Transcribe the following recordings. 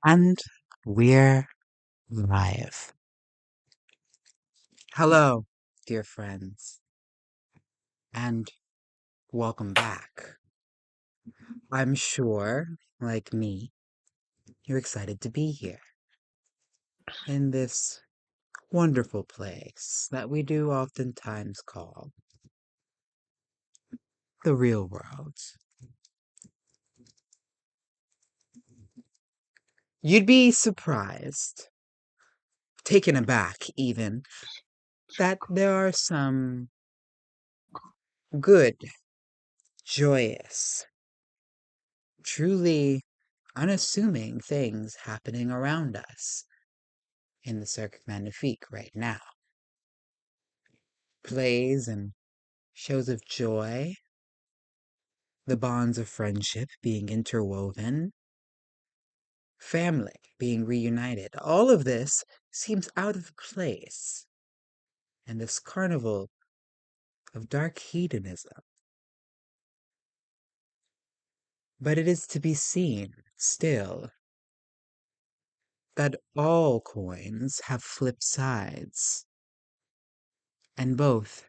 And we're live. Hello, dear friends, and welcome back. I'm sure, like me, you're excited to be here in this wonderful place that we do oftentimes call the real world. You'd be surprised, taken aback even, that there are some good, joyous, truly unassuming things happening around us in the Cirque Magnifique right now. Plays and shows of joy, the bonds of friendship being interwoven, family being reunited. All of this seems out of place in this carnival of dark hedonism. But it is to be seen, still, that all coins have flip sides, and both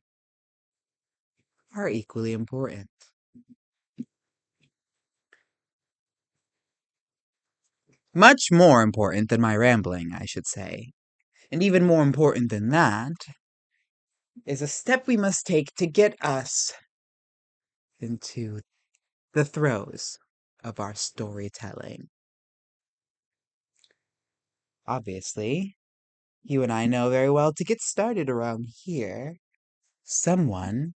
are equally important. Much more important than my rambling, I should say. And even more important than that is a step we must take to get us into the throes of our storytelling. Obviously, you and I know very well to get started around here, someone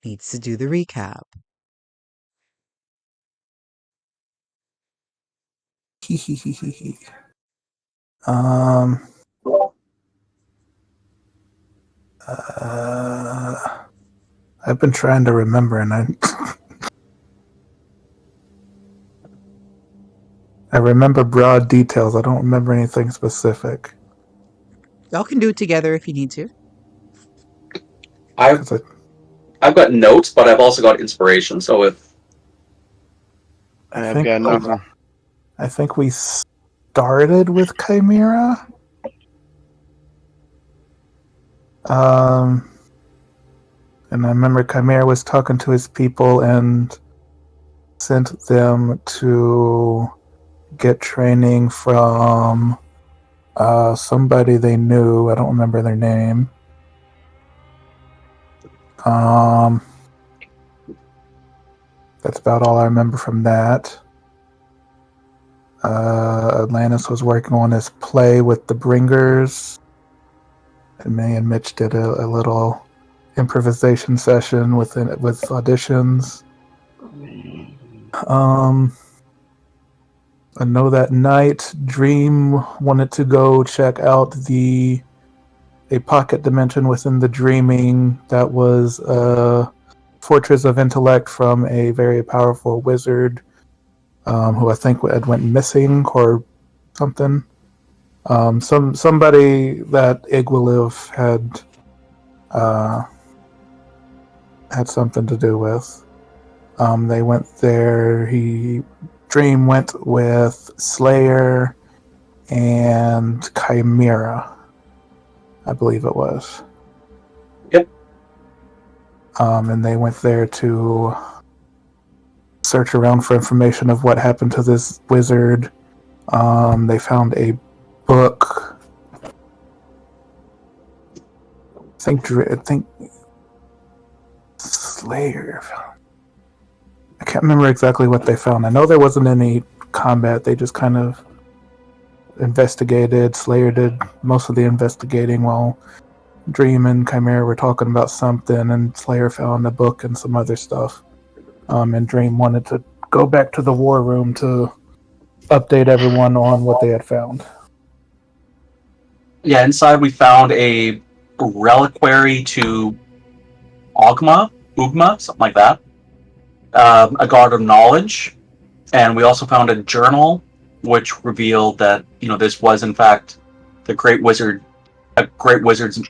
needs to do the recap. Um, uh, I've been trying to remember, and I remember broad details. I don't remember anything specific. Y'all can do it together if you need to. I've got notes, but I've also got inspiration. So if I've got nothing. I think we started with Chimera. And I remember Chimera was talking to his people and sent them to get training from somebody they knew. I don't remember their name. That's about all I remember from that. Atlantis was working on his play with the Bringers, and me and Mitch did a little improvisation session with auditions. I know that night Dream wanted to go check out a pocket dimension within the dreaming that was a fortress of intellect from a very powerful wizard who I think had went missing or something. Somebody that Igwilif had something to do with. They went there. Dream went with Slayer and Chimera, I believe it was. Yep. And they went there to search around for information of what happened to this wizard. They found a book. I think Slayer. I can't remember exactly what they found. I know there wasn't any combat. They just kind of investigated. Slayer did most of the investigating while Dream and Chimera were talking about something, and Slayer found a book and some other stuff. And Dream wanted to go back to the war room to update everyone on what they had found. yeah, inside we found a reliquary to Ugma, something like that. A god of knowledge, and we also found a journal which revealed that this was in fact a great wizard's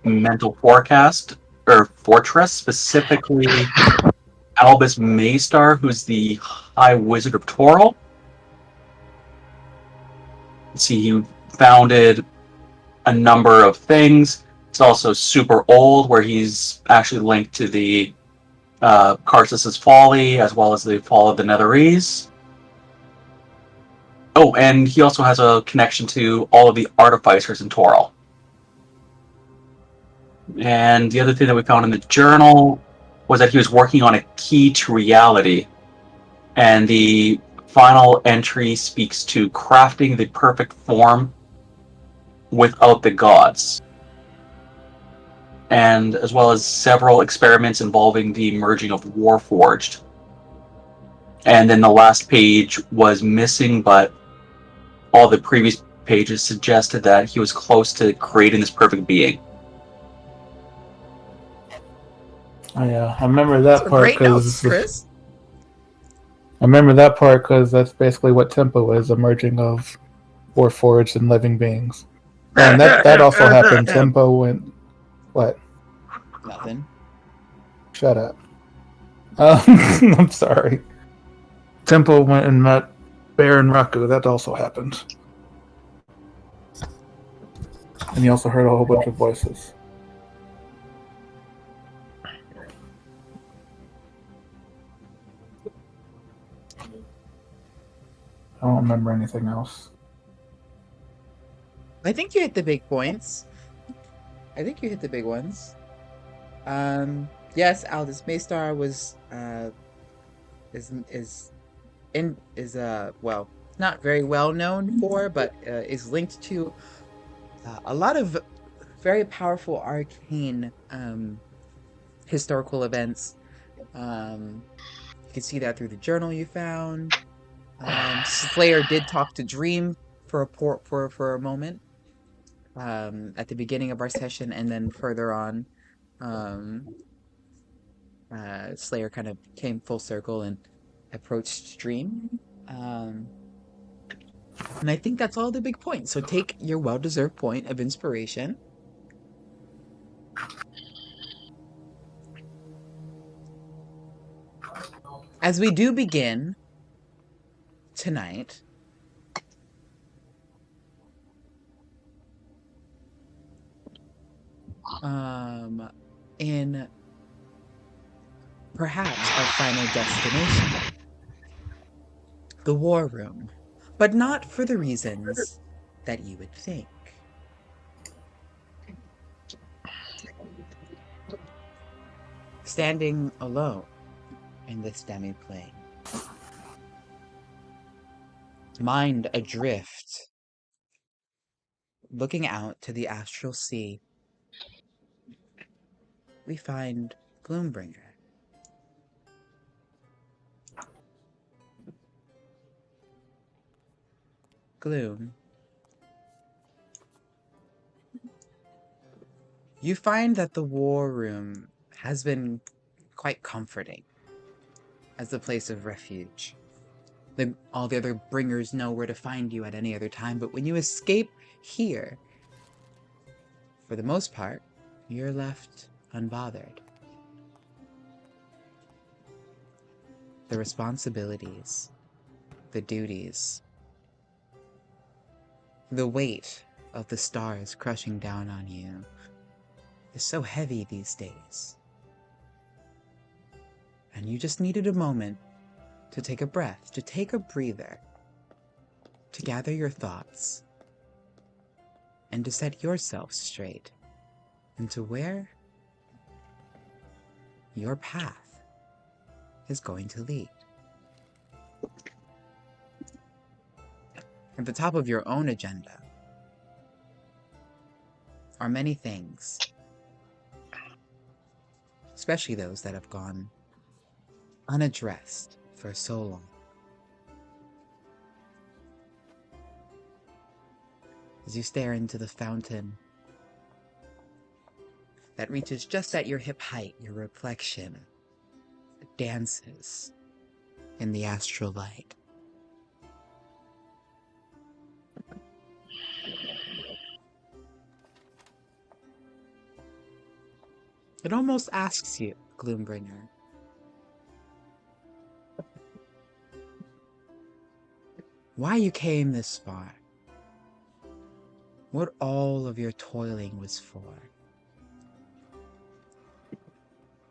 mental forecast or fortress, specifically Albus Maystar, who's the High Wizard of Toril. see, he founded a number of things. It's also super old, where he's actually linked to the Karsus's Folly, as well as the Fall of the Netherese. Oh, and he also has a connection to all of the artificers in Toril. And the other thing that we found in the journal was that he was working on a key to reality. And the final entry speaks to crafting the perfect form without the gods. And as well as several experiments involving the merging of Warforged. And then the last page was missing, but all the previous pages suggested that he was close to creating this perfect being. Oh yeah, I remember that Those are part great notes, because Chris. that's basically what Tempo is, a merging of Warforged and living beings. And that also happened. Tempo went what? Nothing. Shut up. I'm sorry. Tempo went and met Baron Raku. That also happened. And he also heard a whole bunch of voices. I don't remember anything else. I think you hit the big points. I think you hit the big ones. Yes, Aldous Maystar was well, not very well known for, but is linked to a lot of very powerful arcane historical events. You can see that through the journal you found. Slayer did talk to Dream for a moment at the beginning of our session, and then further on, Slayer kind of came full circle and approached Dream. And I think that's all the big points. So take your well-deserved point of inspiration. As we do begin tonight, in perhaps our final destination, the War Room, but not for the reasons that you would think. Standing alone in this demi-plane, mind adrift, looking out to the astral sea, we find Gloombringer. Gloom. You find that the War Room has been quite comforting as a place of refuge. All the other bringers know where to find you at any other time, but when you escape here, for the most part, you're left unbothered. The responsibilities, the duties, the weight of the stars crushing down on you is so heavy these days. And you just needed a moment to take a breath, to take a breather, to gather your thoughts, and to set yourself straight into where your path is going to lead. At the top of your own agenda are many things, especially those that have gone unaddressed for so long. As you stare into the fountain that reaches just at your hip height, your reflection dances in the astral light. It almost asks you, Gloombringer, why you came this far. what all of your toiling was for.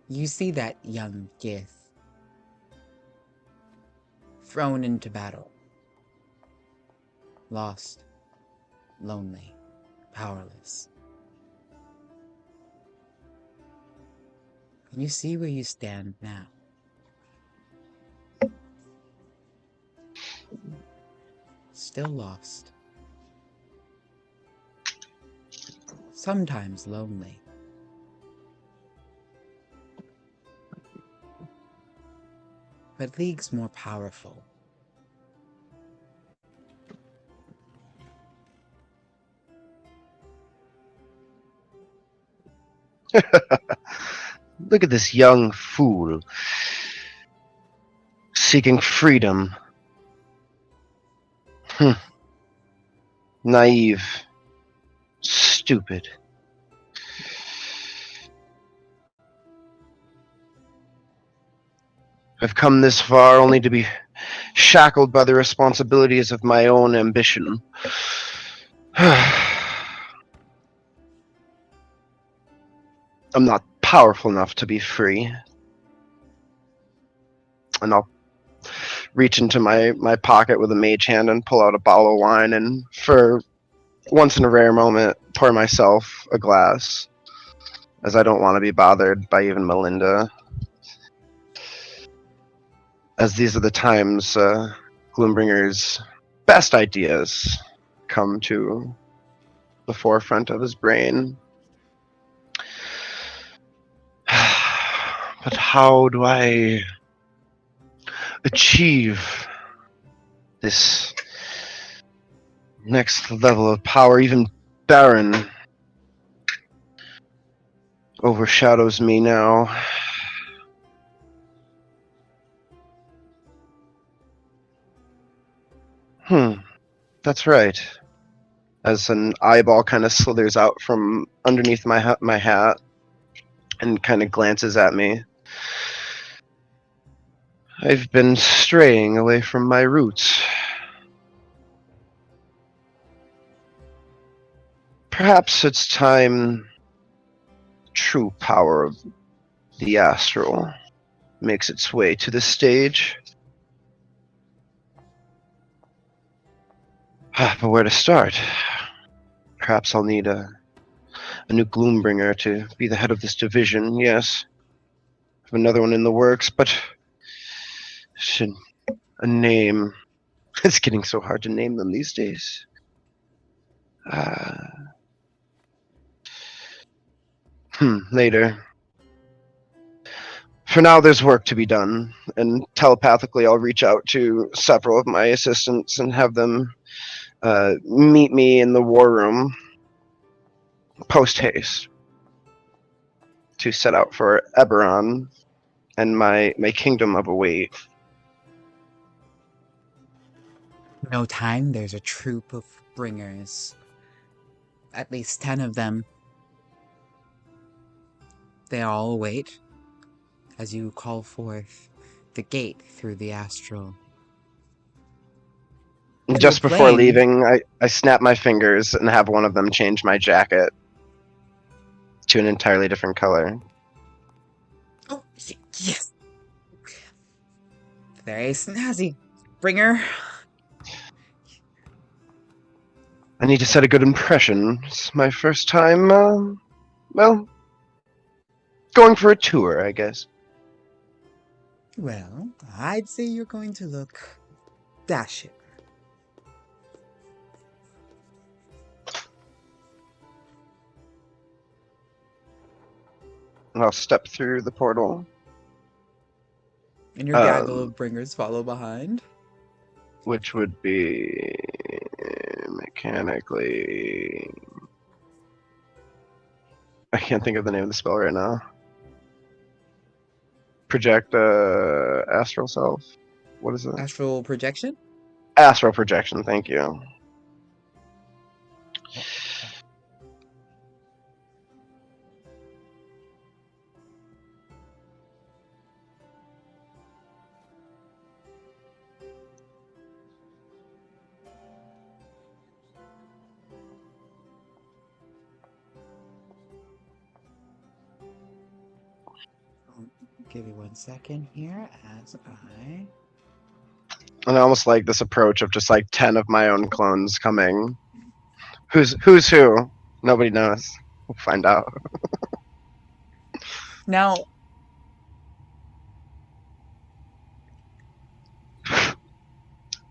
You see that young Gith thrown into battle, lost, lonely, powerless. And you see where you stand now. Still lost. Sometimes lonely. But leagues more powerful. Look at this young fool seeking freedom. Naive. Stupid. I've come this far only to be shackled by the responsibilities of my own ambition. I'm not powerful enough to be free. And I'll reach into my pocket with a mage hand and pull out a bottle of wine and, for once in a rare moment, pour myself a glass, as I don't want to be bothered by even Melinda. As these are the times Gloombringer's best ideas come to the forefront of his brain. But how do I achieve this next level of power? Even Baron overshadows me now. That's right. As an eyeball kind of slithers out from underneath my hat and kind of glances at me. I've been straying away from my roots. Perhaps it's time true power of the astral makes its way to the stage. But where to start? Perhaps I'll need a new Gloombringer to be the head of this division, yes. I have another one in the works, but should a name. It's getting so hard to name them these days. Later. For now, there's work to be done, and telepathically I'll reach out to several of my assistants and have them meet me in the war room post-haste to set out for Eberron and my kingdom of await. No time, there's a troop of bringers. At least 10 of them. They all await as you call forth the gate through the astral. Just before leaving, I snap my fingers and have one of them change my jacket to an entirely different color. Oh, yes! Very snazzy, bringer. I need to set a good impression. It's my first time, well, going for a tour, I guess. Well, I'd say you're going to look dashing. I'll step through the portal. And your gaggle of bringers follow behind? Which would be mechanically... I can't think of the name of the spell right now. Project astral self? What is it? Astral projection? Astral projection, thank you. Give me 1 second here as I... And I almost like this approach of just like 10 of my own clones coming. Who's who? Nobody knows. We'll find out. Now,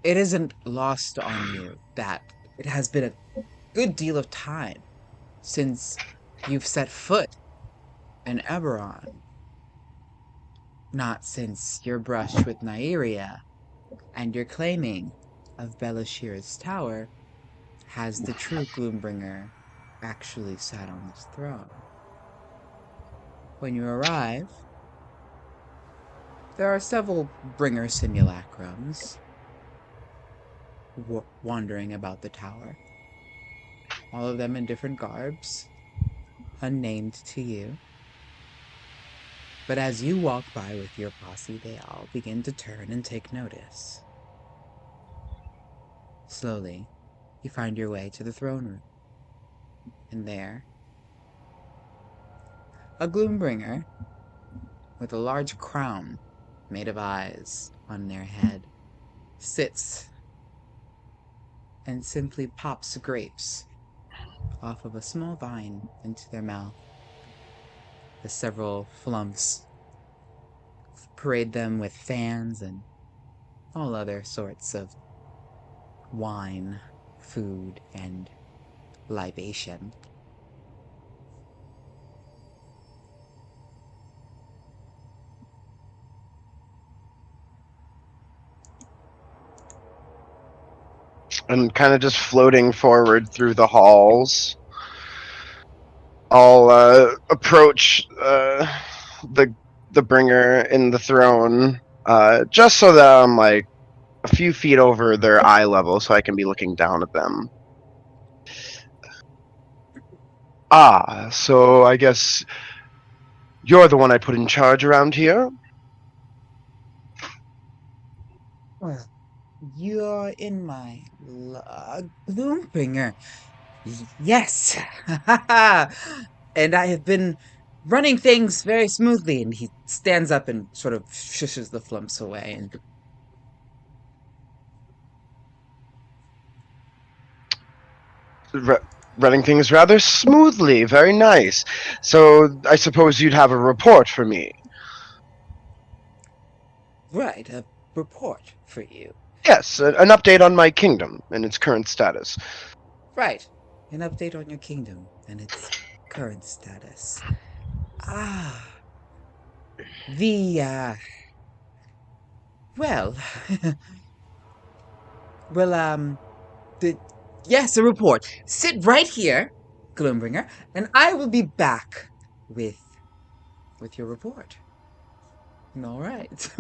it isn't lost on you that it has been a good deal of time since you've set foot in Eberron. Not since your brush with Nymeria and your claiming of Belashir's tower has the true Gloombringer actually sat on his throne. When you arrive, there are several bringer simulacrums wandering about the tower, all of them in different garbs, unnamed to you. But as you walk by with your posse, they all begin to turn and take notice. Slowly, you find your way to the throne room. And there, a Gloombringer with a large crown made of eyes on their head sits and simply pops grapes off of a small vine into their mouth. The several flumps parade them with fans and all other sorts of wine, food, and libation. And kind of just floating forward through the halls. I'll approach the bringer in the throne, just so that I'm like a few feet over their eye level, so I can be looking down at them. Ah, so I guess you're the one I put in charge around here? Well, you're in my Gloombringer. Yes! And I have been running things very smoothly. And he stands up and sort of shushes the flumps away. And Running things rather smoothly. Very nice. So I suppose you'd have a report for me. right, a report for you. Yes, an update on my kingdom and its current status. Right, an update on your kingdom and its current status. Ah, well, well, yes, a report. Sit right here, Gloombringer, and I will be back with your report. All right.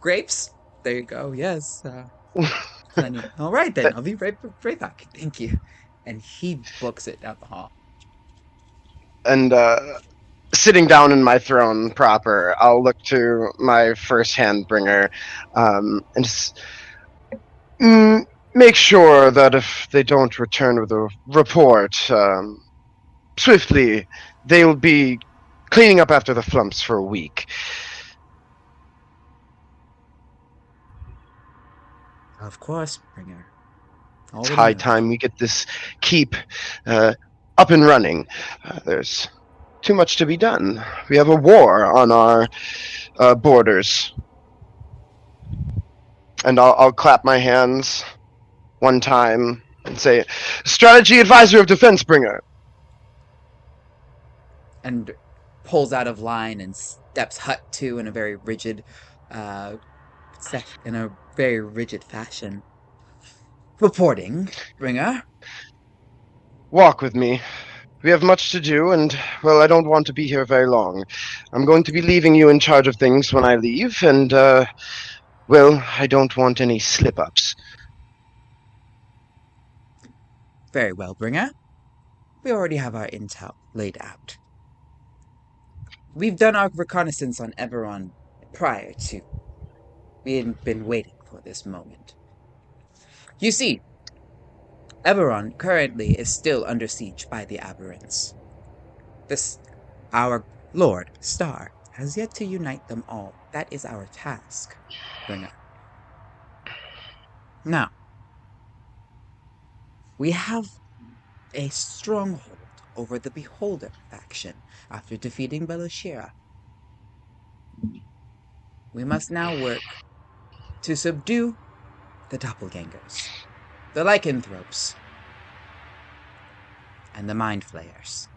Grapes? There you go. Yes. Plenty. All right, then. I'll be right back. Thank you. And he books it down the hall. And sitting down in my throne proper, I'll look to my first hand bringer and just make sure that if they don't return with a report swiftly, they will be cleaning up after the flumps for a week. Of course, Bringer. It's high time we get this keep up and running. There's too much to be done. We have a war on our borders. And I'll clap my hands one time and say, Strategy Advisor of Defense Bringer. And pulls out of line and steps Hut 2 in a very rigid, fashion. Reporting, Bringer. Walk with me. We have much to do, and, well, I don't want to be here very long. I'm going to be leaving you in charge of things when I leave, and, well, I don't want any slip-ups. Very well, Bringer. We already have our intel laid out. We've done our reconnaissance on Eberron prior to. We had been waiting for this moment. You see, Eberron currently is still under siege by the Aberrants. Our Lord Star has yet to unite them all. That is our task, Bringer. Now, we have a stronghold over the Beholder faction after defeating Belashira. We must now work to subdue the doppelgangers, the lycanthropes, and the mind flayers.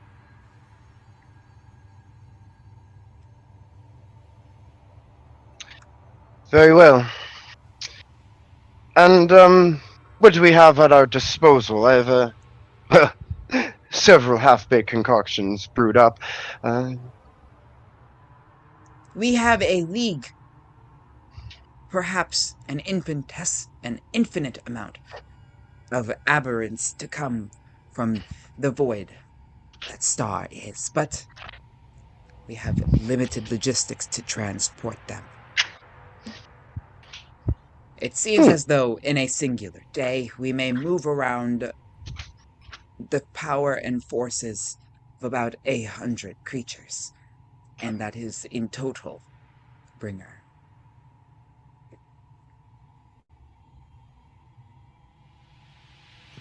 Very well. And what do we have at our disposal? I have several half-baked concoctions brewed up. We have a league, perhaps an infinite amount of aberrants to come from the void that Star is, but we have limited logistics to transport them. It seems as though in a singular day we may move around the power and forces of about 100 creatures, and that is in total, Bringer.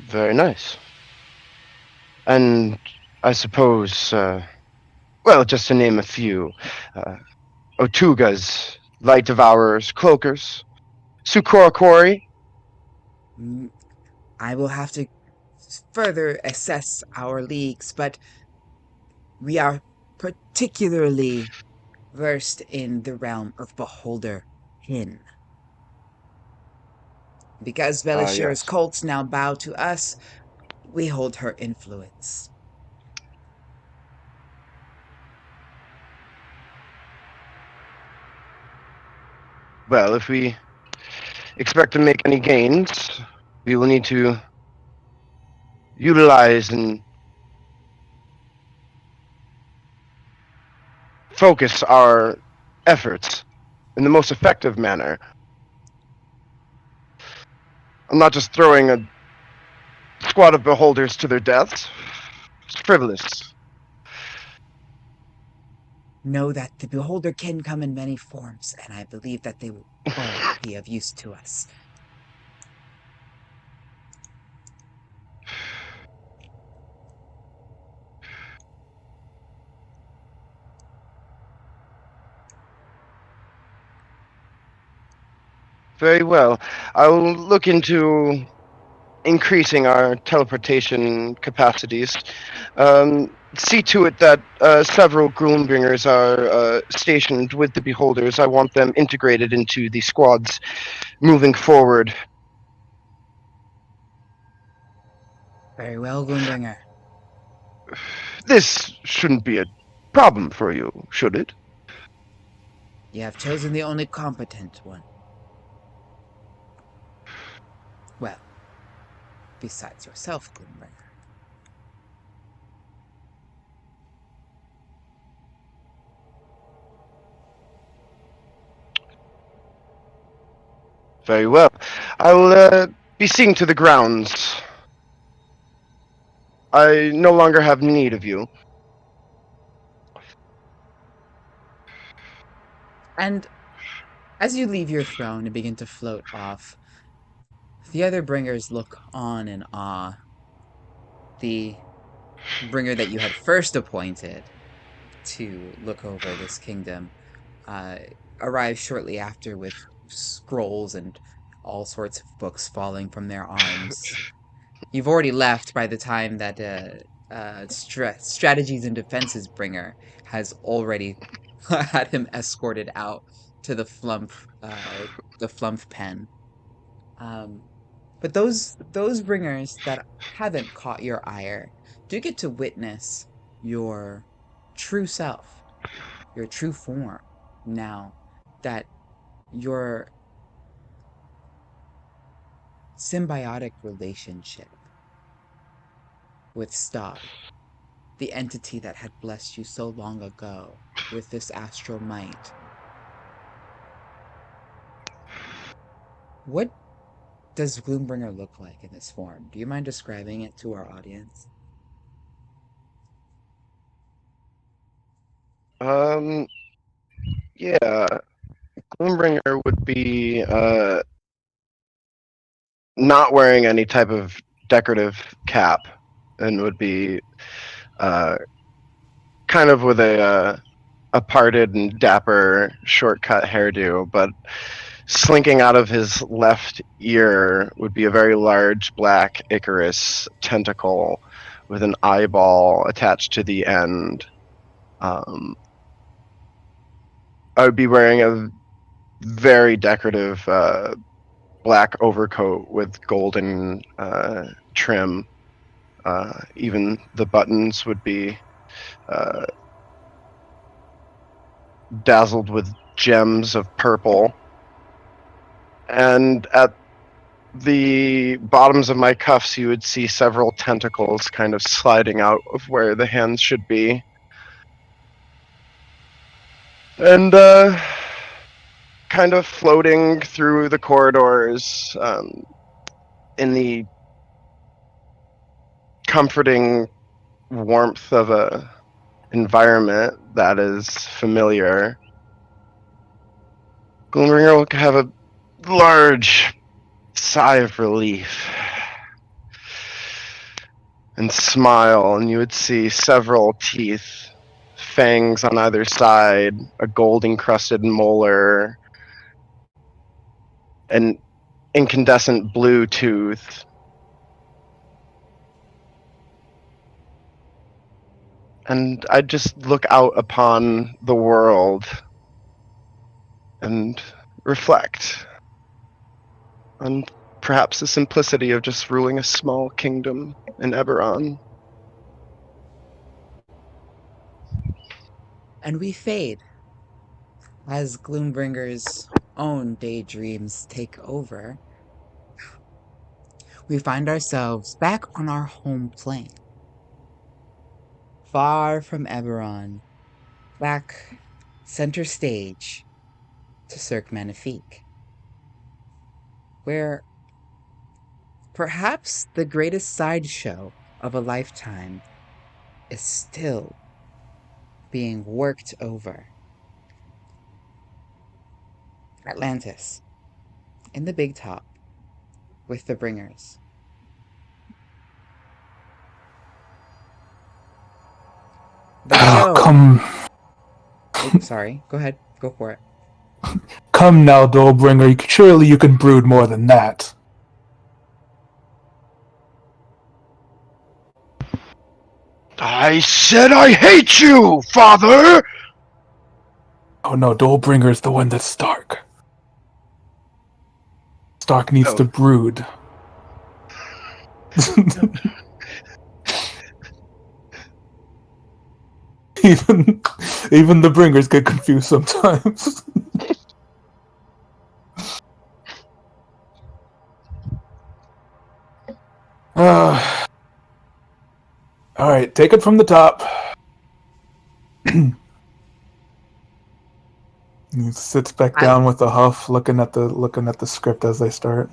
Very nice. And I suppose, well, just to name a few, Otugas, Light Devourers, Cloakers, Sukorakori. I will have to further assess our leagues, but we are particularly versed in the realm of Beholder Hin. Because Belashira's Yes. cults now bow to us, we hold her influence. Well, if we expect to make any gains, we will need to utilize and focus our efforts in the most effective manner. I'm not just throwing a squad of beholders to their deaths. It's frivolous. Know that the Beholder can come in many forms, and I believe that they will all be of use to us. Very well. I'll look into increasing our teleportation capacities. See to it that several Gloombringers are stationed with the Beholders. I want them integrated into the squads moving forward. Very well, Gloombringer. This shouldn't be a problem for you, should it? You have chosen the only competent one. Well, besides yourself, Gloombringer. Very well. I'll be seeing to the grounds. I no longer have need of you. And as you leave your throne and begin to float off, the other bringers look on in awe. The bringer that you had first appointed to look over this kingdom uh, arrives shortly after with scrolls and all sorts of books falling from their arms. You've already left by the time that strategies and defenses bringer has already had him escorted out to the flump pen. Um, but those bringers that haven't caught your ire do get to witness your true self, your true form, now that your symbiotic relationship with Star, the entity that had blessed you so long ago with this astral might. What does Gloombringer look like in this form? Do you mind describing it to our audience? Um, Yeah, Gloombringer would be not wearing any type of decorative cap, and would be kind of with a parted and dapper shortcut hairdo, but slinking out of his left ear would be a very large black Icarus tentacle with an eyeball attached to the end. I would be wearing a very decorative black overcoat with golden trim. Even the buttons would be uh, dazzled with gems of purple. And at the bottoms of my cuffs, you would see several tentacles kind of sliding out of where the hands should be. And kind of floating through the corridors in the comforting warmth of a environment that is familiar. Gloombringer will have a large sigh of relief and smile, and you would see several teeth, fangs on either side, a gold encrusted molar, an incandescent blue tooth. And I'd just look out upon the world and reflect on perhaps the simplicity of just ruling a small kingdom in Eberron. And we fade as Gloombringer's own daydreams take over. We find ourselves back on our home plane, far from Eberron, back center stage to Cirque Magnifique, where perhaps the greatest sideshow of a lifetime is still being worked over. Atlantis, in the big top, with the bringers. The show. Come, Oh, sorry. Go ahead. Go for it. come now, Dolebringer. Surely you can brood more than that. I said I hate you, father! Oh no, Dolebringer is the one that's Stark. Stark needs to brood. even the bringers get confused sometimes. All right, take it from the top. He sits back down with a huff, looking at the script as they start.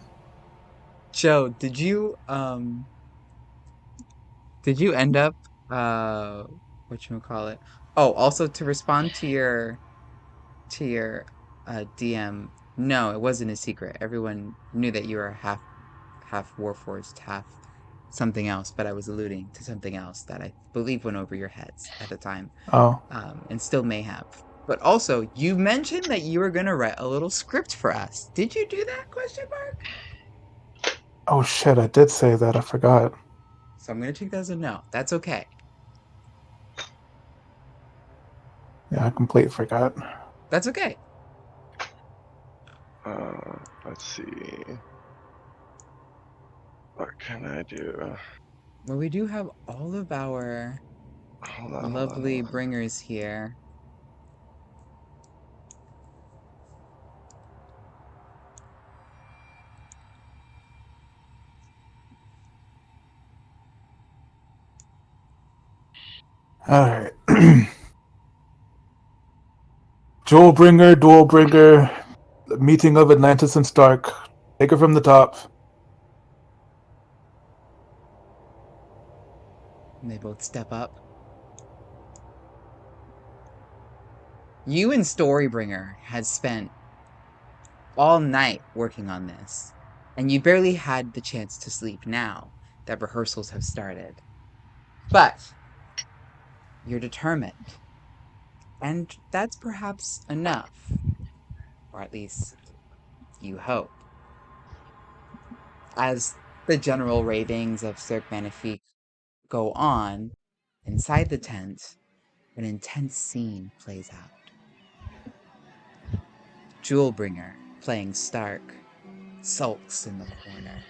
Joe, did you end up whatchamacallit? Oh, also to respond to your DM, no, it wasn't a secret. Everyone knew that you were half Warforged, half something else, but I was alluding to something else that I believe went over your heads at the time. Oh. And still may have. But also, you mentioned that you were gonna write a little script for us. Did you do that? Question mark. Oh shit, I did say that. I forgot. So I'm gonna take that as a no. That's okay. Yeah, I completely forgot. That's okay. Let's see. What can I do? Well, we do have all of our lovely bringers here. Alright. Duelbringer, the meeting of Atlantis and Stark. Take it from the top. And they both step up. You and Storybringer had spent all night working on this, and you barely had the chance to sleep now that rehearsals have started. But you're determined, and that's perhaps enough, or at least you hope. As the general ravings of Cirque Magnifique go on, inside the tent, an intense scene plays out. Jewelbringer, playing Stark, sulks in the corner.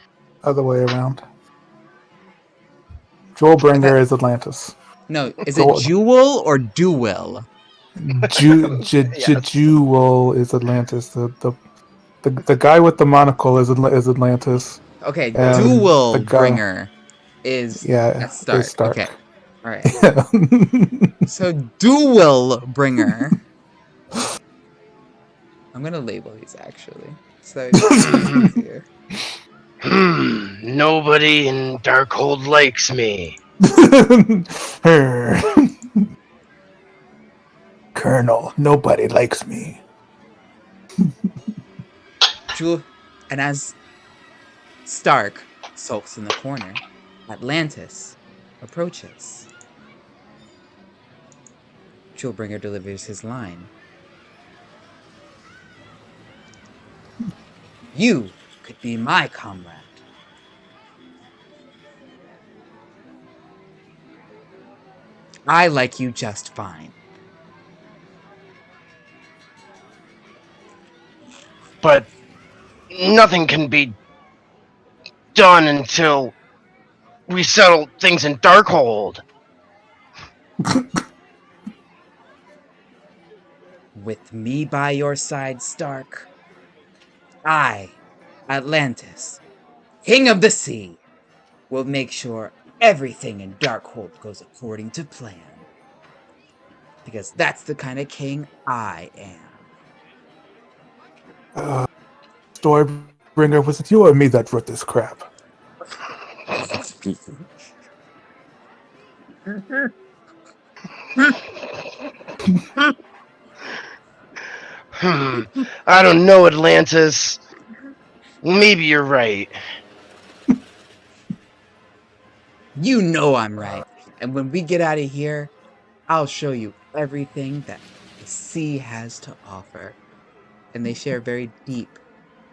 Other way around. Jewelbringer is Atlantis. No, is it Jewel or Duel? Jewel is Atlantis. The guy with the monocle is Atlantis. Okay, And Duel the guy- Bringer is Yeah, Stark. is Stark. Okay, all right. Yeah. So Duel Bringer. I'm gonna label these actually, so it's easier. Nobody in Darkhold likes me. Colonel, nobody likes me. Jewel, and as Stark sulks in the corner, Atlantis approaches. Jewelbringer delivers his line. You could be my comrade. I like you just fine. But nothing can be done until we settle things in Darkhold. With me by your side, Stark, I, Atlantis, King of the Sea, will make sure everything in Darkhold goes according to plan. Because that's the kind of king I am. Storybringer, was it you or me that wrote this crap? I don't know, Atlantis. Maybe you're right. You know I'm right. And when we get out of here, I'll show you everything that the sea has to offer. And they share a very deep,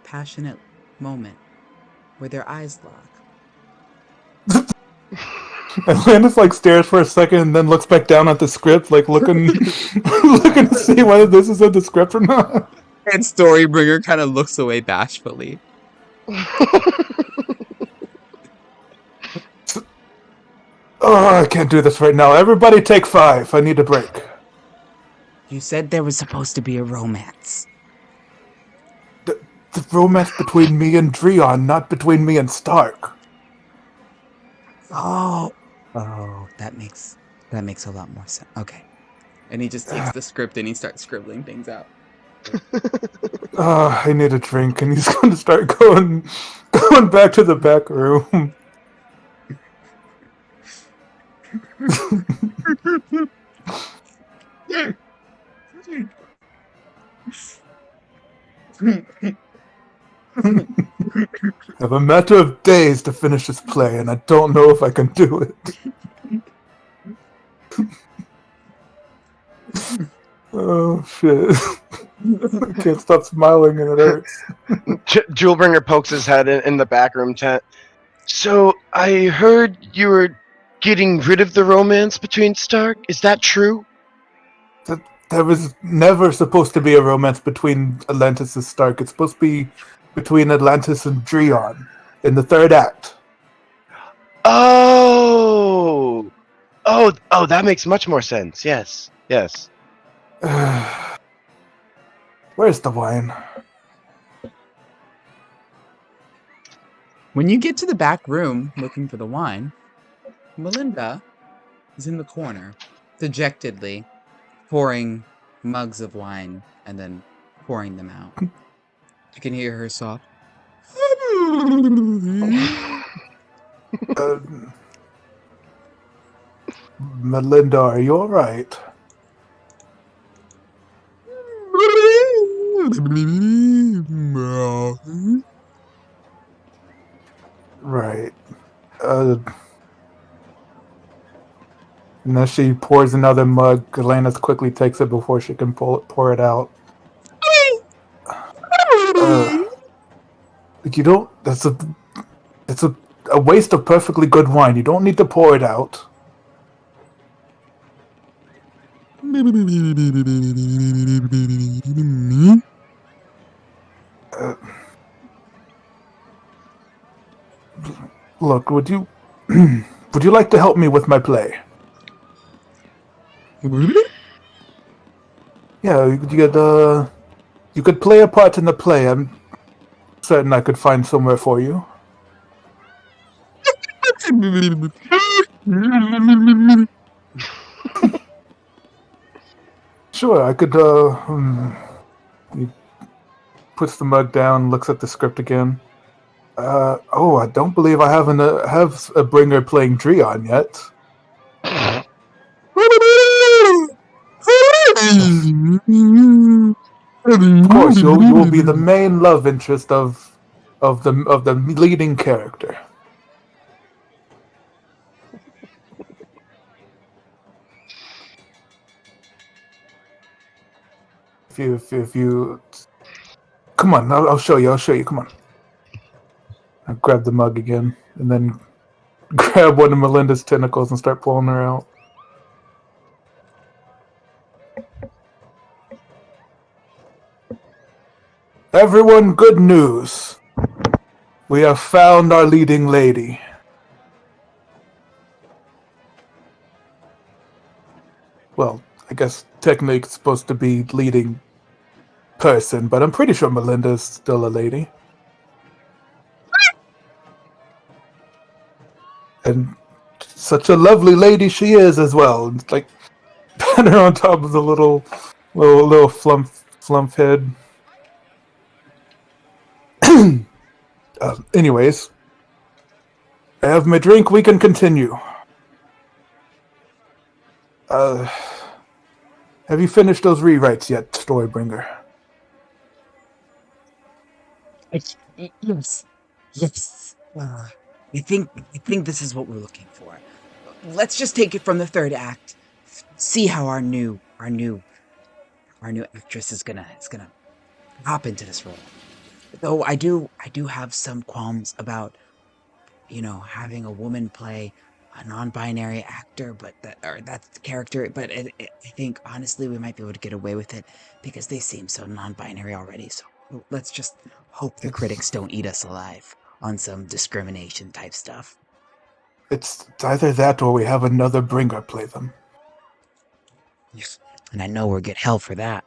passionate moment where their eyes lock. Atlantis stares for a second and then looks back down at the script, looking looking to see whether this is in the script or not. And Storybringer kind of looks away bashfully. Oh, I can't do this right now. Everybody take 5. I need a break. You said there was supposed to be a romance. The romance between me and Dreon, not between me and Stark. Oh, that makes a lot more sense. Okay. And he just takes the script and he starts scribbling things out. I need a drink, and he's going to start going back to the back room. I have a matter of days to finish this play, and I don't know if I can do it. Oh, shit. I can't stop smiling, and it hurts. Jewelbringer pokes his head in the back room tent. So, I heard you were getting rid of the romance between Stark. Is that true? There was never supposed to be a romance between Atlantis and Stark. It's supposed to be between Atlantis and Dreon in the 3rd act. Oh, that makes much more sense. Yes. Where's the wine? When you get to the back room looking for the wine, Melinda is in the corner, dejectedly pouring mugs of wine and then pouring them out. You can hear her soft. Melinda, are you alright? Right. And as she pours another mug, Atlantis quickly takes it before she can pour it out. You don't. It's a waste of perfectly good wine. You don't need to pour it out. Look, would you would you like to help me with my play? Yeah, you could play a part in the play. I'm certain I could find somewhere for you. Sure, I could. He puts the mug down, looks at the script again. Oh, I don't believe I have a bringer playing Dreon yet. Of course, you will be the main love interest of the leading character. If you come on, I'll show you. Come on. I grab the mug again, and then grab one of Melinda's tentacles and start pulling her out. Everyone, good news. We have found our leading lady. Well, I guess technically it's supposed to be leading person, but I'm pretty sure Melinda's still a lady. And such a lovely lady she is as well. It's like pat her on top of the little flump head. Anyways, I have my drink. We can continue. Have you finished those rewrites yet, Storybringer? Yes. I think this is what we're looking for. Let's just take it from the third act. See how our new actress is gonna hop into this role. Though I do have some qualms about, having a woman play a non-binary actor, but that's the character. But I think honestly we might be able to get away with it because they seem so non-binary already. So let's just hope the critics don't eat us alive on some discrimination type stuff. It's either that or we have another bringer play them. And I know we'll get hell for that.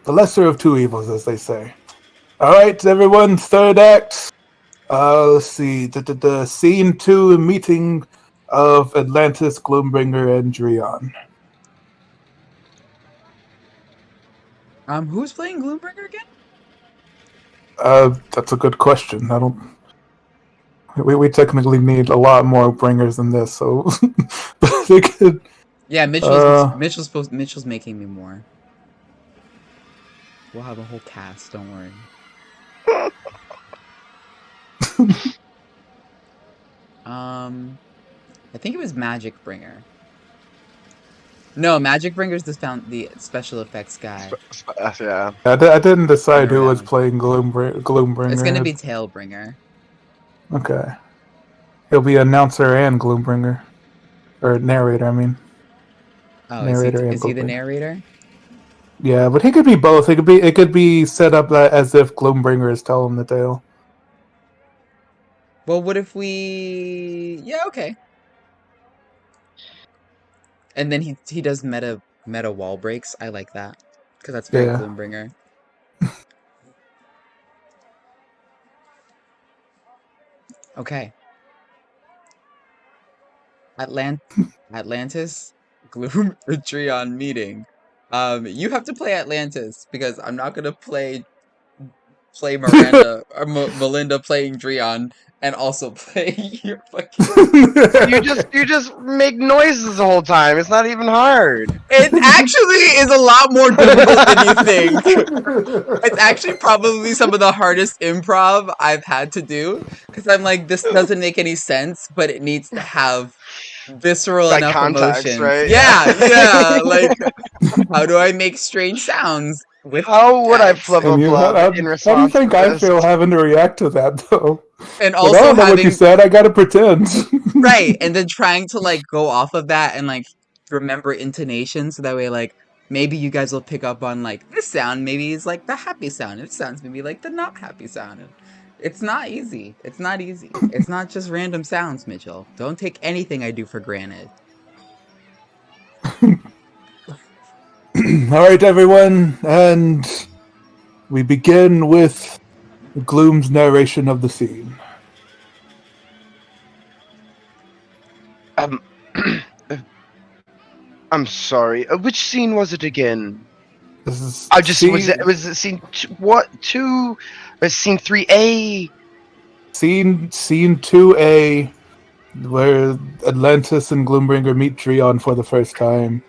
The lesser of two evils, as they say. All right, everyone, third act. Let's see. The scene 2 meeting of Atlantis, Gloombringer, and Dreon. Who's playing Gloombringer again? That's a good question. I don't. We technically need a lot more bringers than this, so they could. Yeah, Mitchell's making me more. We'll have a whole cast. Don't worry. I think it was Magic Bringer. No, Magic Bringer's the special effects guy. Yeah. I didn't decide who was playing Gloombringer. It's gonna be Tailbringer. Okay. He'll be announcer and Gloombringer. Or narrator, I mean. Oh, narrator is he the narrator? Yeah, but he could be both. It could be set up as if Gloombringer is telling the tale. Well, what if we... Yeah, okay. And then he does meta wall breaks. I like that. Because that's very Gloombringer. Okay. Atlantis, Gloom, Dreon meeting. You have to play Atlantis because I'm not gonna play play Miranda or Melinda playing Dreon and also play your fucking. You just make noises the whole time. It's not even hard. It actually is a lot more difficult than you think. It's actually probably some of the hardest improv I've had to do because I'm like, this doesn't make any sense, but it needs to have visceral Like enough context, emotions. right? Yeah. Like, how do I make strange sounds with How would I text? flub a And blub how in do you response think to I this? feel having to react to that, though? And Like, I also don't know what you having said. I gotta pretend. right, and then trying to like go off of that and like remember intonation so that way like maybe you guys will pick up on like this sound maybe is like the happy sound. It sounds maybe like the not happy sound. And it's not easy. It's not easy. It's not just random sounds, Mitchell. Don't take anything I do for granted. All right, everyone, and we begin with Gloom's narration of the scene. I'm sorry. Which scene was it again? This is I just scene, was it scene what 2 or scene 3A? scene 2A, where Atlantis and Gloombringer meet Dreon for the first time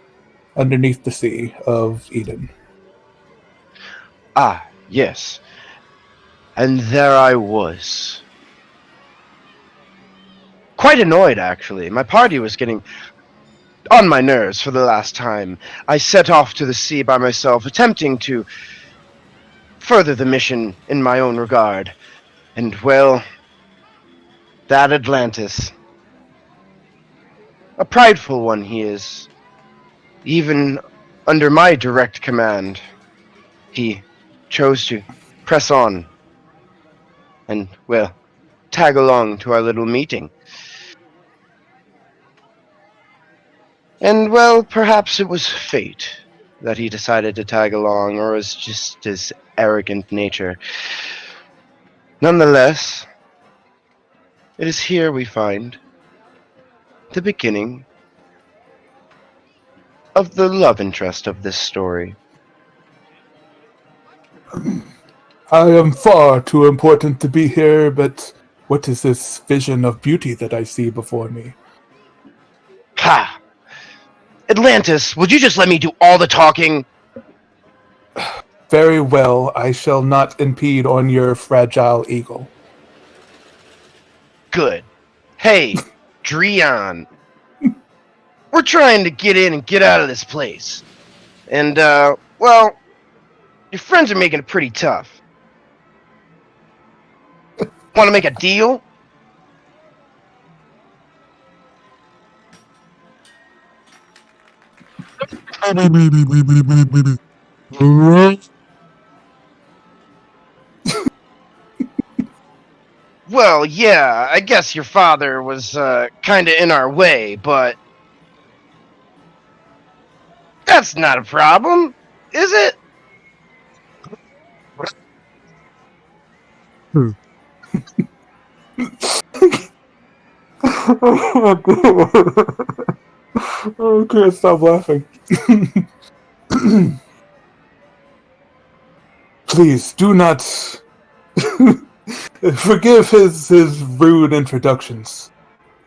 underneath the sea of Eden. Ah, yes. And there I was. Quite annoyed, actually. My party was getting on my nerves for the last time. I set off to the sea by myself, attempting to further the mission in my own regard. And, well, that Atlantis. A prideful one he is. Even under my direct command, he chose to press on and, well, tag along to our little meeting. And, well, perhaps it was fate that he decided to tag along, or was just his arrogant nature. Nonetheless, it is here we find the beginning of the love interest of this story. I am far too important to be here, but what is this vision of beauty that I see before me? Ha! Atlantis, would you just let me do all the talking? Very well, I shall not impede on your fragile eagle. Good. Hey, Dreon. We're trying to get in and get out of this place. And, well, your friends are making it pretty tough. Want to make a deal? Well, yeah, I guess your father was, kinda in our way, but that's not a problem, is it? I can't stop laughing. Please do not forgive his rude introductions.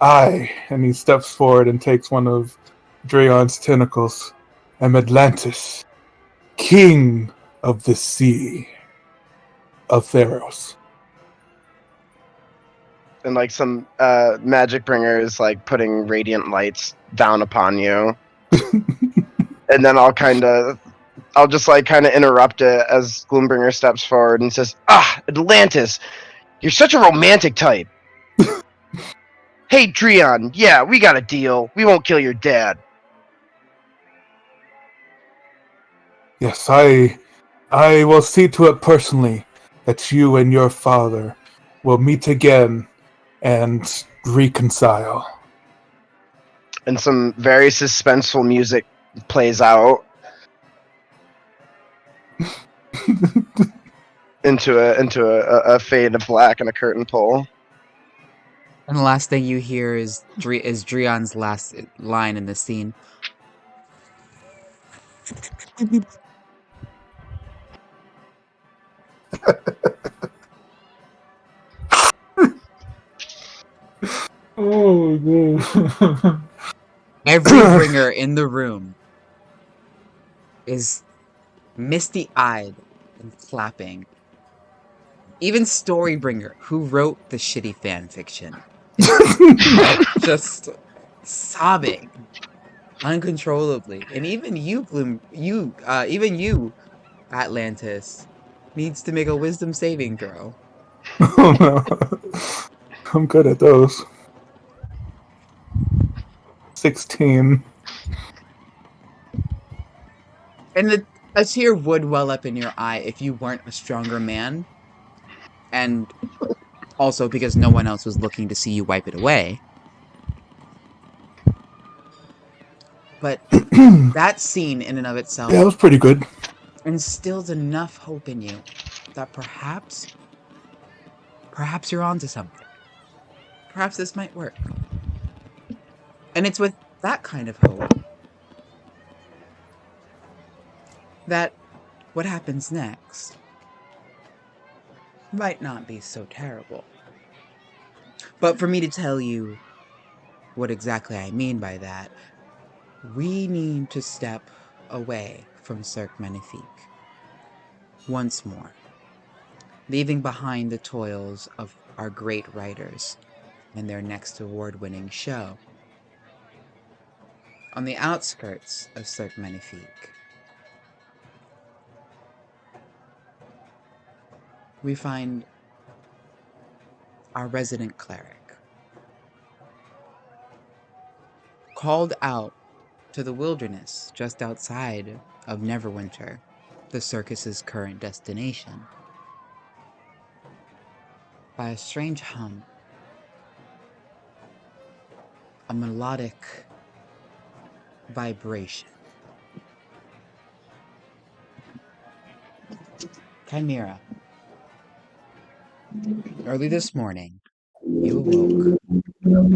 And he steps forward and takes one of Dreon's tentacles. Am Atlantis, king of the sea of Theros. And, like, some, magic bringer is, like, putting radiant lights down upon you. And then I'll just, like, kind of interrupt it as Gloombringer steps forward and says, "Ah, Atlantis, you're such a romantic type." Hey, Dreon, yeah, we got a deal. We won't kill your dad. Yes, I will see to it personally that you and your father will meet again and reconcile. And some very suspenseful music plays out into a fade of black and a curtain pole. And the last thing you hear is Dreon's last line in the scene. Oh no. Every bringer in the room is misty-eyed and clapping. Even Storybringer, who wrote the shitty fan fiction, is just sobbing uncontrollably. And even you, even you, Atlantis, needs to make a wisdom saving throw. Oh no. I'm good at those. 16. And a tear would well up in your eye if you weren't a stronger man, and also because no one else was looking to see you wipe it away. But that scene in and of itself Yeah, that was pretty good. instills enough hope in you that perhaps you're onto something. Perhaps this might work. And it's with that kind of hope that what happens next might not be so terrible. But for me to tell you what exactly I mean by that, we need to step away from Cirque Magnifique once more, leaving behind the toils of our great writers and their next award-winning show. On the outskirts of Cirque Magnifique, we find our resident cleric, called out to the wilderness just outside of Neverwinter, the circus's current destination, by a strange hum, a melodic vibration. Chimera, early this morning, you awoke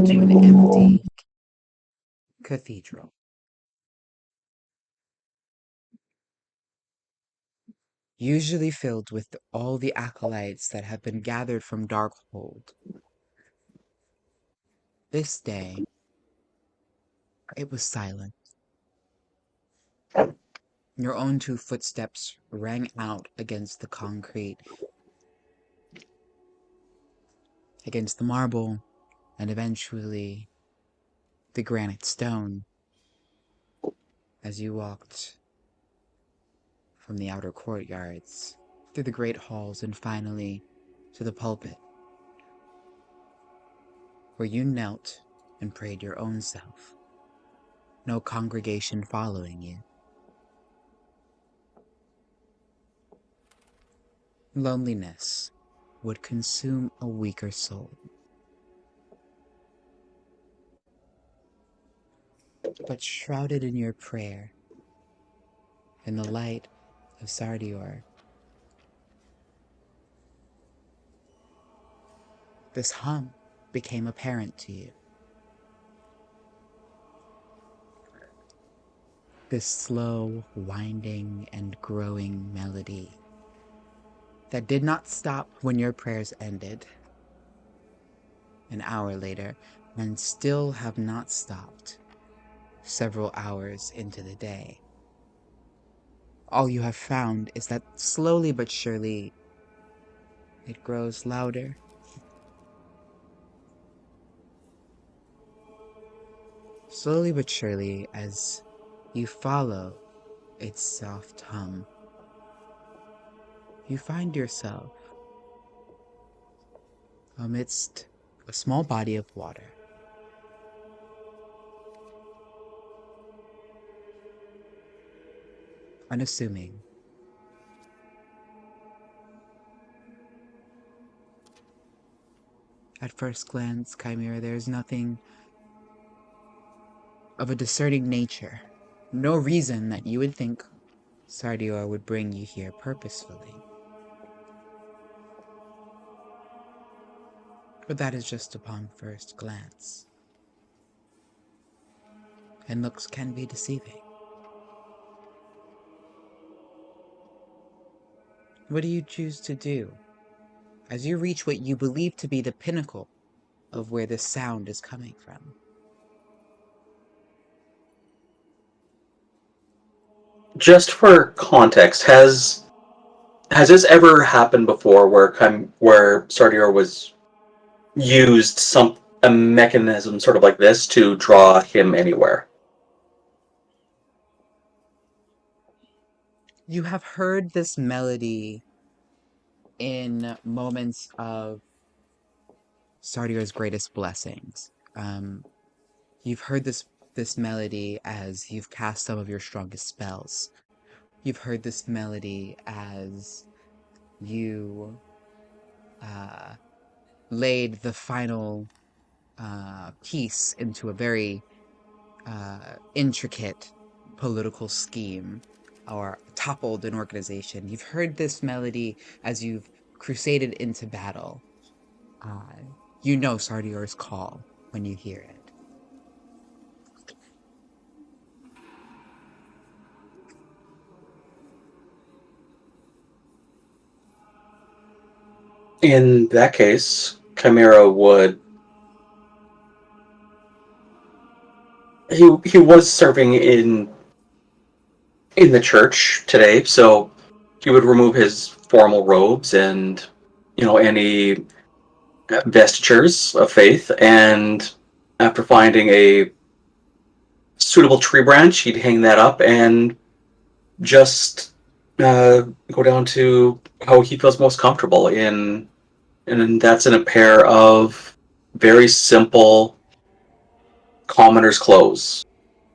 to an empty cathedral. Usually filled with all the acolytes that have been gathered from Darkhold. This day, it was silent. Your own two footsteps rang out against the concrete, against the marble, and eventually the granite stone as you walked from the outer courtyards, through the great halls, and finally to the pulpit, where you knelt and prayed your own self, no congregation following you. Loneliness would consume a weaker soul. But shrouded in your prayer, in the light of Sardior, this hum became apparent to you. This slow, winding, and growing melody that did not stop when your prayers ended an hour later, and still have not stopped several hours into the day. All you have found is that slowly but surely it grows louder. Slowly but surely, as you follow its soft hum, you find yourself amidst a small body of water. Unassuming. At first glance, Chimera, there is nothing of a discerning nature. No reason that you would think Sardior would bring you here purposefully. But that is just upon first glance. And looks can be deceiving. What do you choose to do as you reach what you believe to be the pinnacle of where this sound is coming from. Just for context, has this ever happened before where Sardior was used a mechanism sort of like this to draw him anywhere? You have heard this melody in moments of Sardior's greatest blessings. You've heard this melody as you've cast some of your strongest spells. You've heard this melody as you laid the final piece into a very intricate political scheme or toppled an organization. You've heard this melody as you've crusaded into battle. You know Sardior's call when you hear it. In that case, Chimera would he was serving in the church today, so he would remove his formal robes and any vestures of faith, and after finding a suitable tree branch, he'd hang that up and just go down to how he feels most comfortable in, and that's in a pair of very simple commoner's clothes,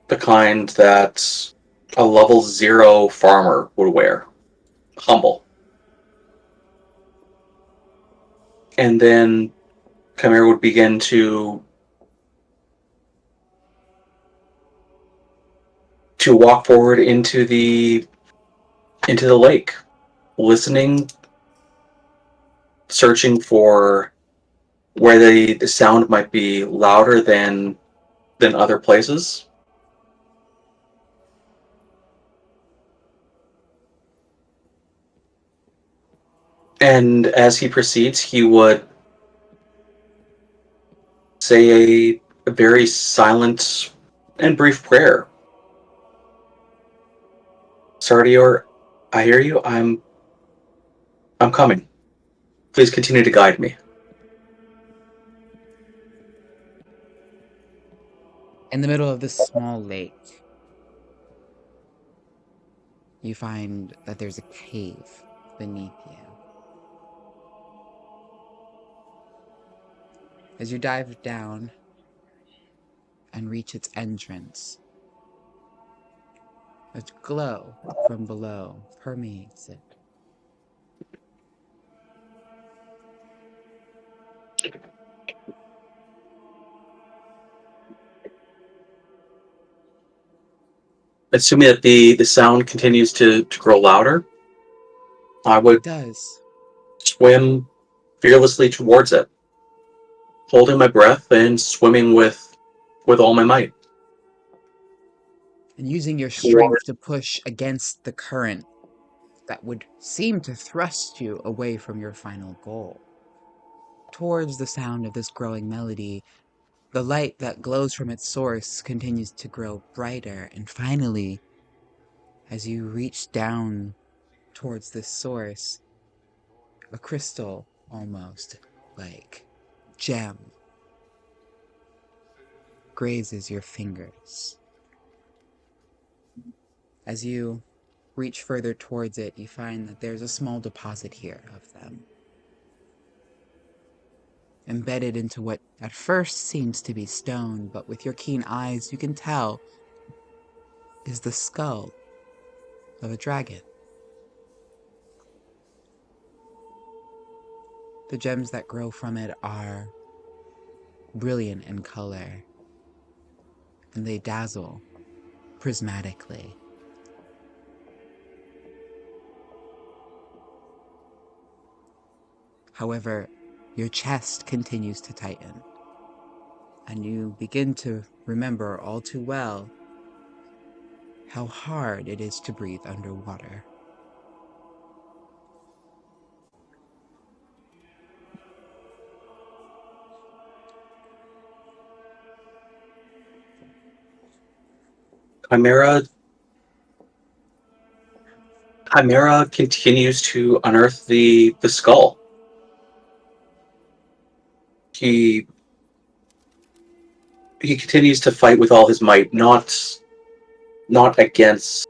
the kind that a level 0 farmer would wear. Humble. And then Chimera would begin to walk forward into the lake, listening, searching for where the sound might be louder than other places. And as he proceeds, he would say a very silent and brief prayer. Sardior, I hear you. I'm coming. Please continue to guide me. In the middle of this small lake, you find that there's a cave beneath you. As you dive down and reach its entrance, a glow from below permeates it. Assuming that the sound continues to grow louder, I It would does. swim fearlessly towards it, holding my breath and swimming with all my might. And using your strength to push against the current that would seem to thrust you away from your final goal. Towards the sound of this growing melody, the light that glows from its source continues to grow brighter, and finally, as you reach down towards this source, a crystal almost like gem grazes your fingers. As you reach further towards it, you find that there's a small deposit here of them, embedded into what at first seems to be stone, but with your keen eyes you can tell is the skull of a dragon. The gems that grow from it are brilliant in color, and they dazzle prismatically. However, your chest continues to tighten, and you begin to remember all too well how hard it is to breathe underwater. Chimera continues to unearth the skull. He continues to fight with all his might, not against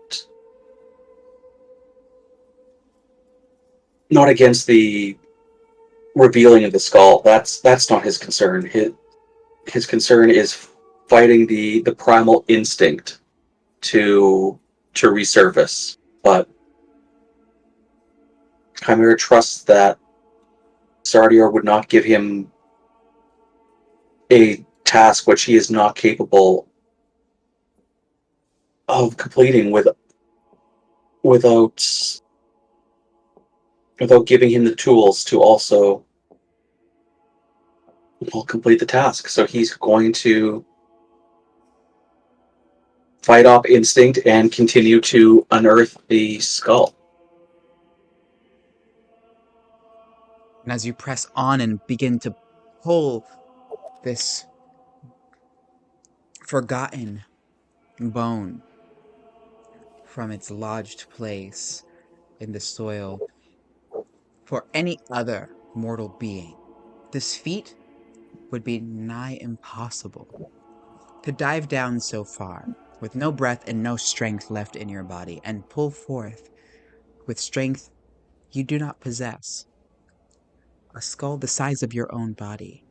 the revealing of the skull. That's not his concern. His concern is fighting the primal instinct to resurface. But Chimera trusts that Sardior would not give him a task which he is not capable of completing without giving him the tools to also complete the task. So he's going to fight off instinct and continue to unearth the skull. And as you press on and begin to pull this forgotten bone from its lodged place in the soil, for any other mortal being, this feat would be nigh impossible. To dive down so far, with no breath and no strength left in your body, and pull forth, with strength you do not possess, a skull the size of your own body,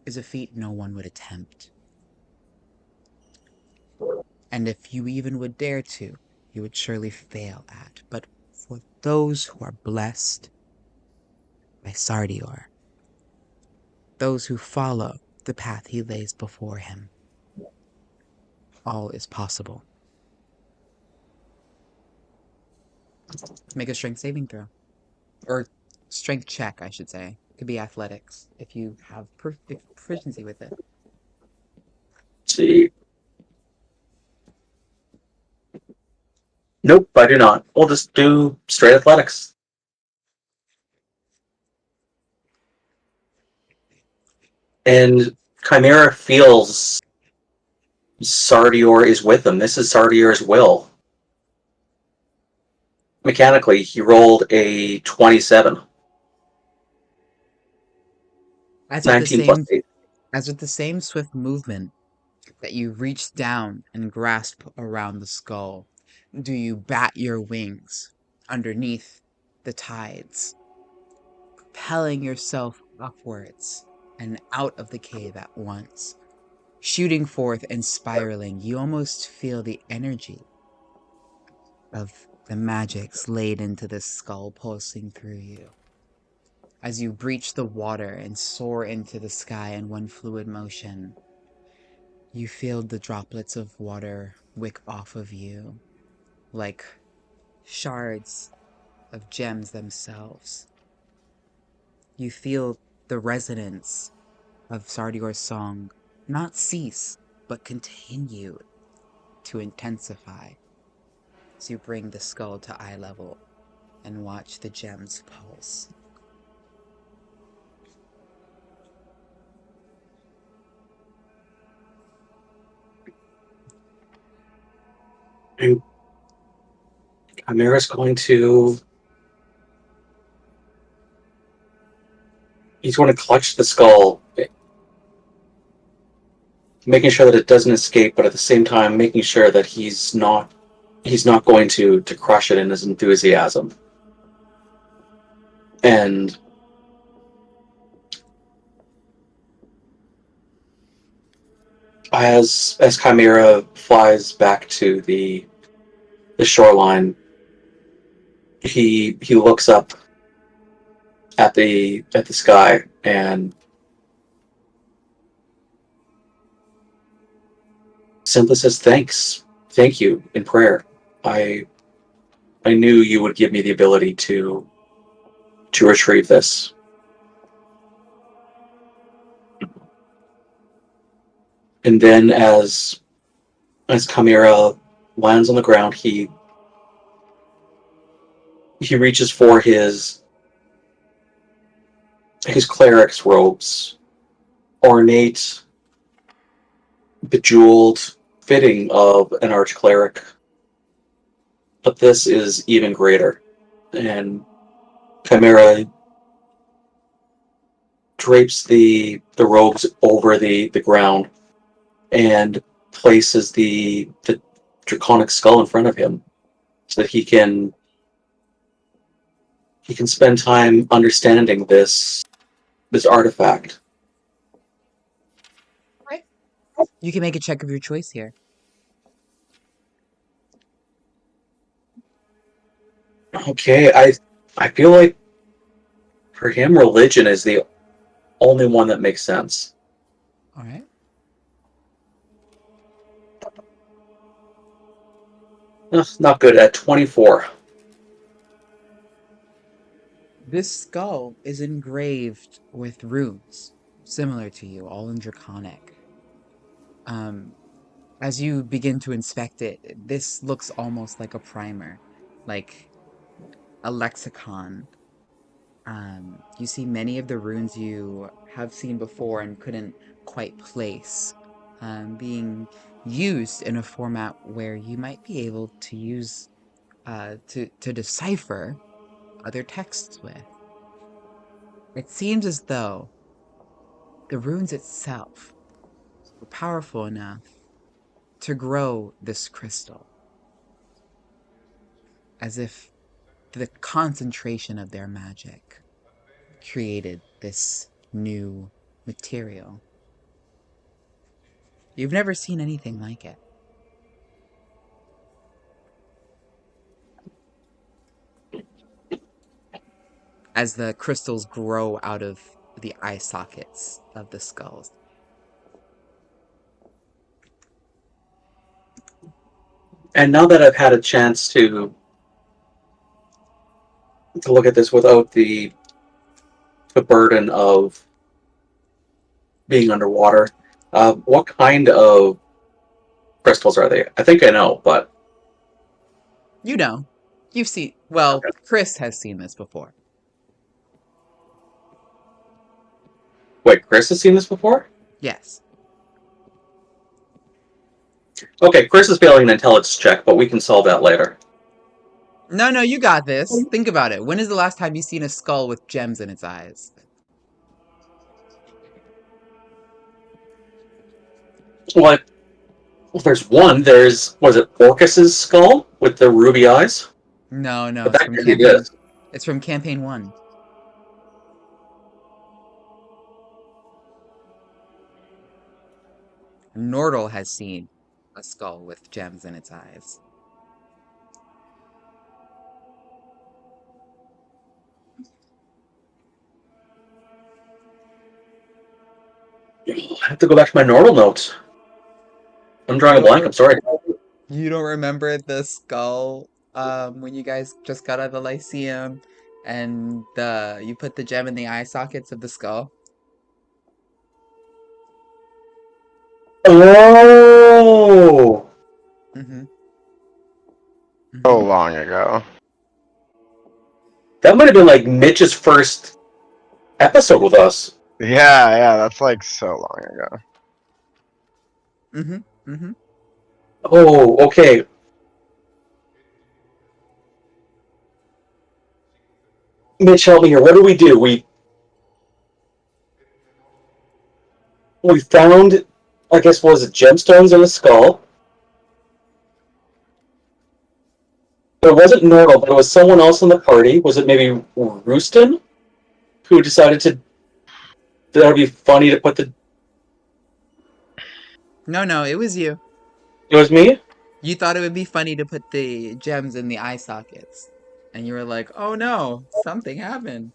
is a feat no one would attempt. And if you even would dare to, you would surely fail at. But for those who are blessed by Sardior, those who follow the path he lays before him, all is possible. Make a strength saving throw. Or strength check, I should say. It could be athletics, if you have proficiency with it. Let's see. Nope, I do not. We'll just do straight athletics. And Chimera feels Sardior is with him. This is Sardior's will. Mechanically, he rolled a 27. As 19 plus 8. with the same swift movement that you reach down and grasp around the skull, do you bat your wings underneath the tides, propelling yourself upwards and out of the cave at once. Shooting forth and spiraling, you almost feel the energy of the magics laid into this skull pulsing through you. As you breach the water and soar into the sky in one fluid motion, you feel the droplets of water wick off of you, like shards of gems themselves. You feel the resonance of Sardior's song not cease, but continue to intensify as you bring the skull to eye level and watch the gems pulse. And Chimera's going to... He's going to clutch the skull, making sure that it doesn't escape, but at the same time making sure that he's not going to crush it in his enthusiasm. And as Chimera flies back to the shoreline, he looks up at the sky and simply says, thank you in prayer. I knew you would give me the ability to retrieve this. And then as Chimera lands on the ground, he reaches for his cleric's robes, ornate, bejeweled, fitting of an archcleric, but this is even greater. And Chimera drapes the robes over the ground and places the draconic skull in front of him so that he can spend time understanding this artifact. Right. You can make a check of your choice here. Okay, I feel like for him religion is the only one that makes sense. All right. Not good at 24. This skull is engraved with runes similar to you, all in Draconic. As you begin to inspect it, this looks almost like a primer, like a lexicon. You see many of the runes you have seen before and couldn't quite place, being used in a format where you might be able to use to decipher other texts with. It seems as though the runes itself were powerful enough to grow this crystal, as if the concentration of their magic created this new material. You've never seen anything like it. As the crystals grow out of the eye sockets of the skulls. And now that I've had a chance to look at this without the burden of being underwater, what kind of crystals are they? I think I know, but You know. You've seen... Well, Chris has seen this before. wait, Chris has seen this before? Yes. Okay, Chris is failing an intelligence check, but we can solve that later. No, you got this. Think about it. When is the last time you've seen a skull with gems in its eyes? Well, there's one. Was it Orcus's skull with the ruby eyes? No, But it's that from could be campaign... this. It's from campaign 1. Nordal has seen a skull with gems in its eyes. I have to go back to my normal notes. I'm drawing a blank. I'm sorry. You don't remember the skull when you guys just got out of the Lyceum and you put the gem in the eye sockets of the skull? Oh! Mm-hmm. So long ago. That might have been like Mitch's first episode with us. Yeah, that's like so long ago. Mm-hmm. Mm-hmm. Oh, okay. Mitch, help me here. What do? We found, I guess, what was it, gemstones in the skull? It wasn't Nordal, but it was someone else in the party. Was it maybe Rooston? Who decided that would be funny to put the... No, it was you. It was me? You thought it would be funny to put the gems in the eye sockets. And you were like, oh no, something happened.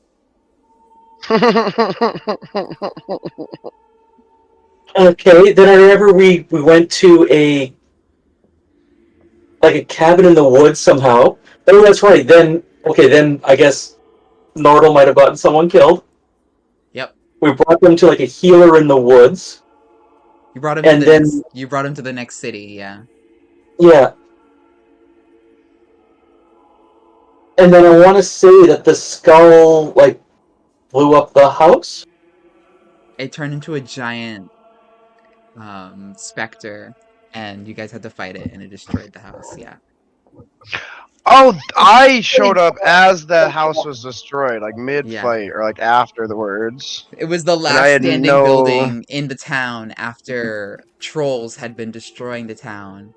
Okay, then I remember we went to a cabin in the woods somehow. Oh, that's right. Then I guess Nordal might have gotten someone killed. Yep. We brought them to a healer in the woods. You brought him And to then you brought him to the next city, yeah. yeah. And then I want to say that the skull blew up the house. It turned into a giant specter and you guys had to fight it, and it destroyed the house. Yeah. Oh, I showed up as the house was destroyed, like Yeah. mid-fight or like afterwards, It was the and I last had standing no. building in the town after trolls had been destroying the town.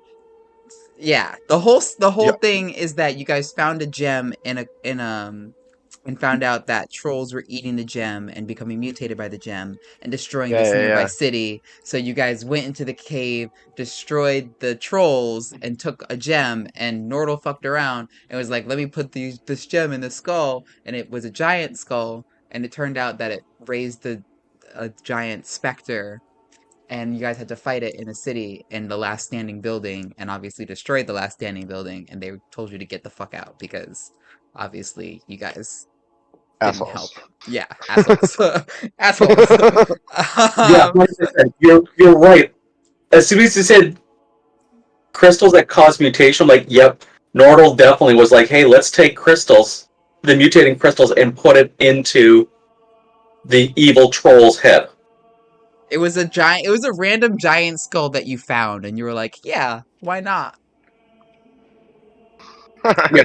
Yeah, the whole Yeah, thing is that you guys found a gem and found out that trolls were eating the gem and becoming mutated by the gem and destroying yeah, this yeah, nearby yeah. city. So you guys went into the cave, destroyed the trolls, and took a gem. And Nordle fucked around and was like, "Let me put this gem in the skull," and it was a giant skull. And it turned out that it raised a giant specter, and you guys had to fight it in a city in the last standing building, and obviously destroyed the last standing building, and they told you to get the fuck out because obviously you guys didn't Assholes. help. Yeah, assholes. Assholes. Yeah, um, 100%. You're right. As soon as you said crystals that cause mutation, I'm like, yep, Nordle definitely was like, hey, let's take crystals, the mutating crystals, and put it into the evil troll's head. it was a random giant skull that you found, and you were like, yeah, why not? Yeah.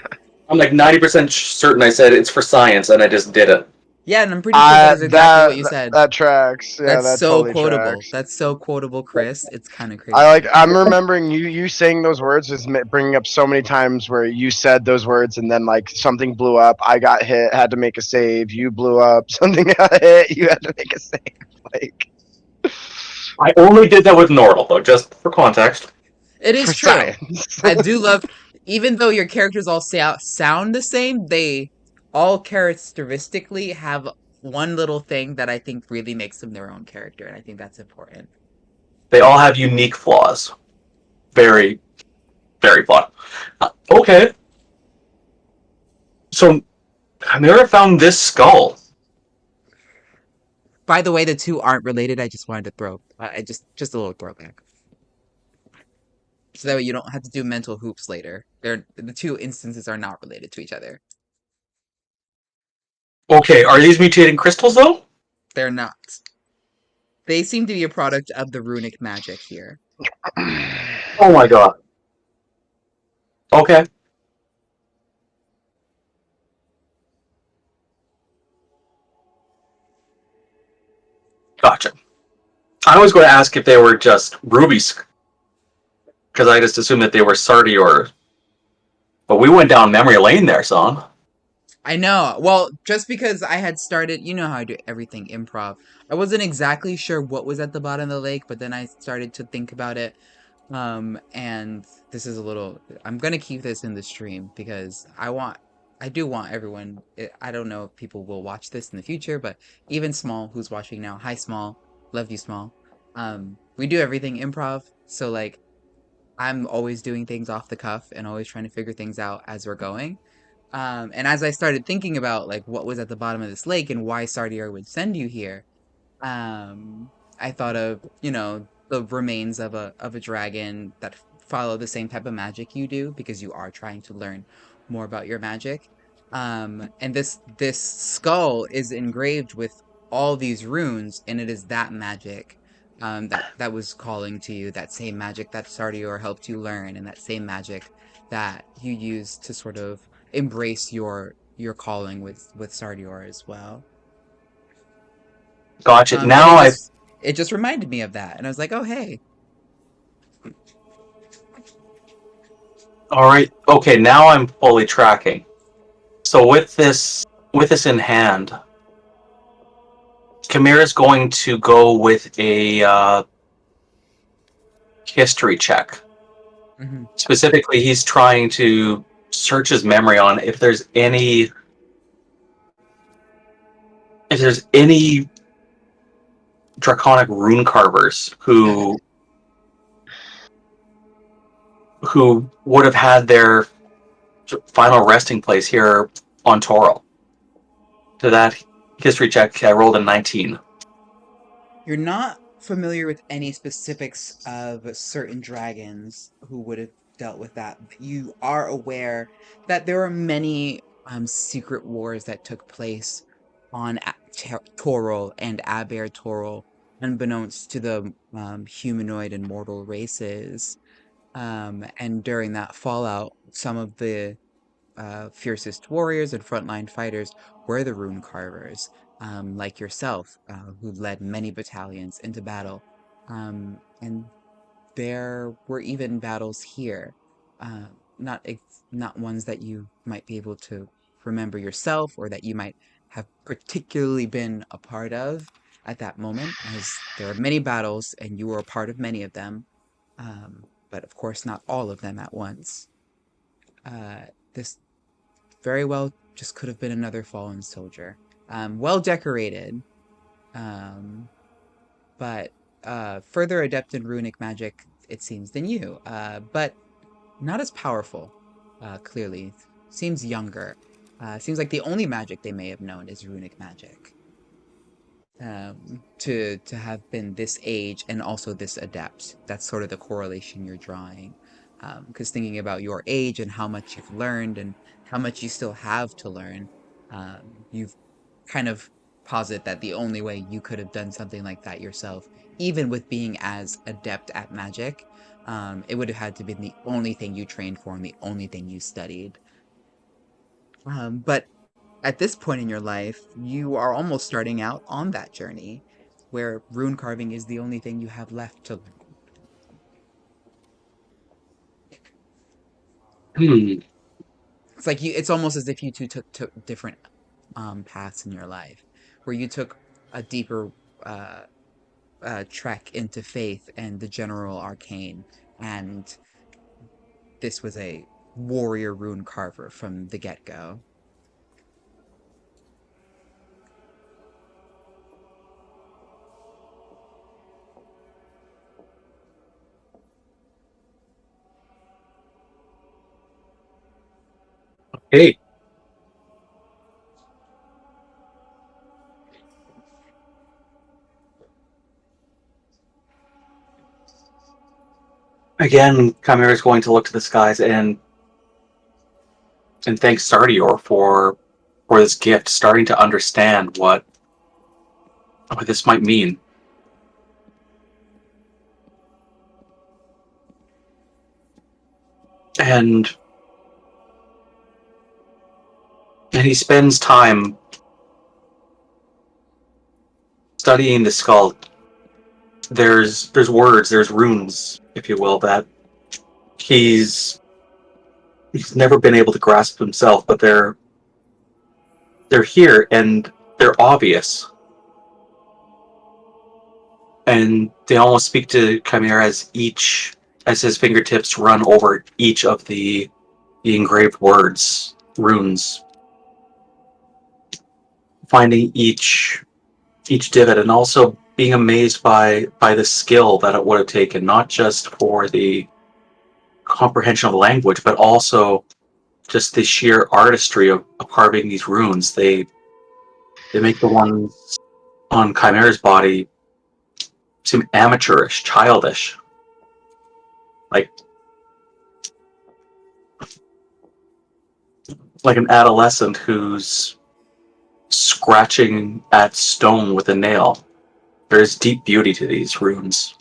I'm like 90% certain I said it's for science, and I just did it. Yeah, and I'm pretty sure that is exactly what you That said. that tracks. Yeah, That's that so totally quotable. tracks. That's so quotable, Chris. It's kind of I like. crazy. I'm remembering you saying those words is bringing up so many times where you said those words and then like something blew up. I got hit, had to make a save. You blew up, something got hit. You had to make a save. Like I only did that with Nordle, though, just for context. It for is true. science. I do love, even though your characters all sound the same, they all characteristically have one little thing that I think really makes them their own character, and I think that's important. They all have unique flaws. Very, very fun. Okay, so I never found this skull. By the way, the two aren't related. I just wanted to I just a little throwback, so that way you don't have to do mental hoops later. The two instances are not related to each other. Okay, are these mutating crystals, though? They're not. They seem to be a product of the runic magic here. Oh my god. Okay. Gotcha. I was going to ask if they were just rubies, because I just assumed that they were Sardior. But we went down memory lane there, son. I know. Well, just because I had started, you know how I do everything improv. I wasn't exactly sure what was at the bottom of the lake, but then I started to think about it. And this is a little, I'm gonna keep this in the stream because I do want everyone, I don't know if people will watch this in the future, but even Small, who's watching now, hi Small, love you Small. We do everything improv, so like, I'm always doing things off the cuff and always trying to figure things out as we're going. And as I started thinking about like what was at the bottom of this lake and why Sardier would send you here, I thought of, the remains of a dragon that follow the same type of magic you do because you are trying to learn more about your magic. And this skull is engraved with all these runes, and it is that magic that was calling to you, that same magic that Sardior helped you learn, and that same magic that you use to sort of embrace your calling with Sardior as well. Gotcha. And Now I. it just reminded me of that, and I was like, oh hey. All right. Okay. Now I'm fully tracking. So with this in hand, Chimera's going to go with a history check. Mm-hmm. Specifically, he's trying to search his memory on if there's any draconic rune carvers who would have had their final resting place here on Toro. To that history check, I rolled a 19. You're not familiar with any specifics of certain dragons who would have dealt with that, but you are aware that there are many secret wars that took place on Toril and Aber Toril, unbeknownst to the humanoid and mortal races. And during that fallout, some of the fiercest warriors and frontline fighters were the rune carvers, like yourself, who led many battalions into battle. And there were even battles here, uh, not ones that you might be able to remember yourself or that you might have particularly been a part of at that moment, as there are many battles and you were a part of many of them, but of course not all of them at once. This very well just could have been another fallen soldier, well decorated, um, but further adept in runic magic, it seems, than you, but not as powerful, clearly. Seems younger. Seems like the only magic they may have known is runic magic. To have been this age and also this adept. That's sort of the correlation you're drawing. Because thinking about your age and how much you've learned and how much you still have to learn, you've kind of posit that the only way you could have done something like that yourself, even with being as adept at magic, it would have had to be the only thing you trained for and the only thing you studied. But at this point in your life, you are almost starting out on that journey where rune carving is the only thing you have left to learn. Hmm. It's like it's almost as if you two took different paths in your life, where you took a deeper uh, trek into faith and the general arcane, and this was a warrior rune carver from the get-go. Hey, again, Chimera is going to look to the skies and thank Sardior for this gift, starting to understand what this might mean. And he spends time studying the skull. There's words, there's runes, if you will, that he's he's never been able to grasp himself, but they're here and they're obvious. And they almost speak to Chimera as his fingertips run over each of the engraved words, runes, finding each divot, and also being amazed by the skill that it would have taken, not just for the comprehension of language, but also just the sheer artistry of carving these runes. They make the ones on Chimera's body seem amateurish, childish, like an adolescent who's scratching at stone with a nail. There's deep beauty to these runes.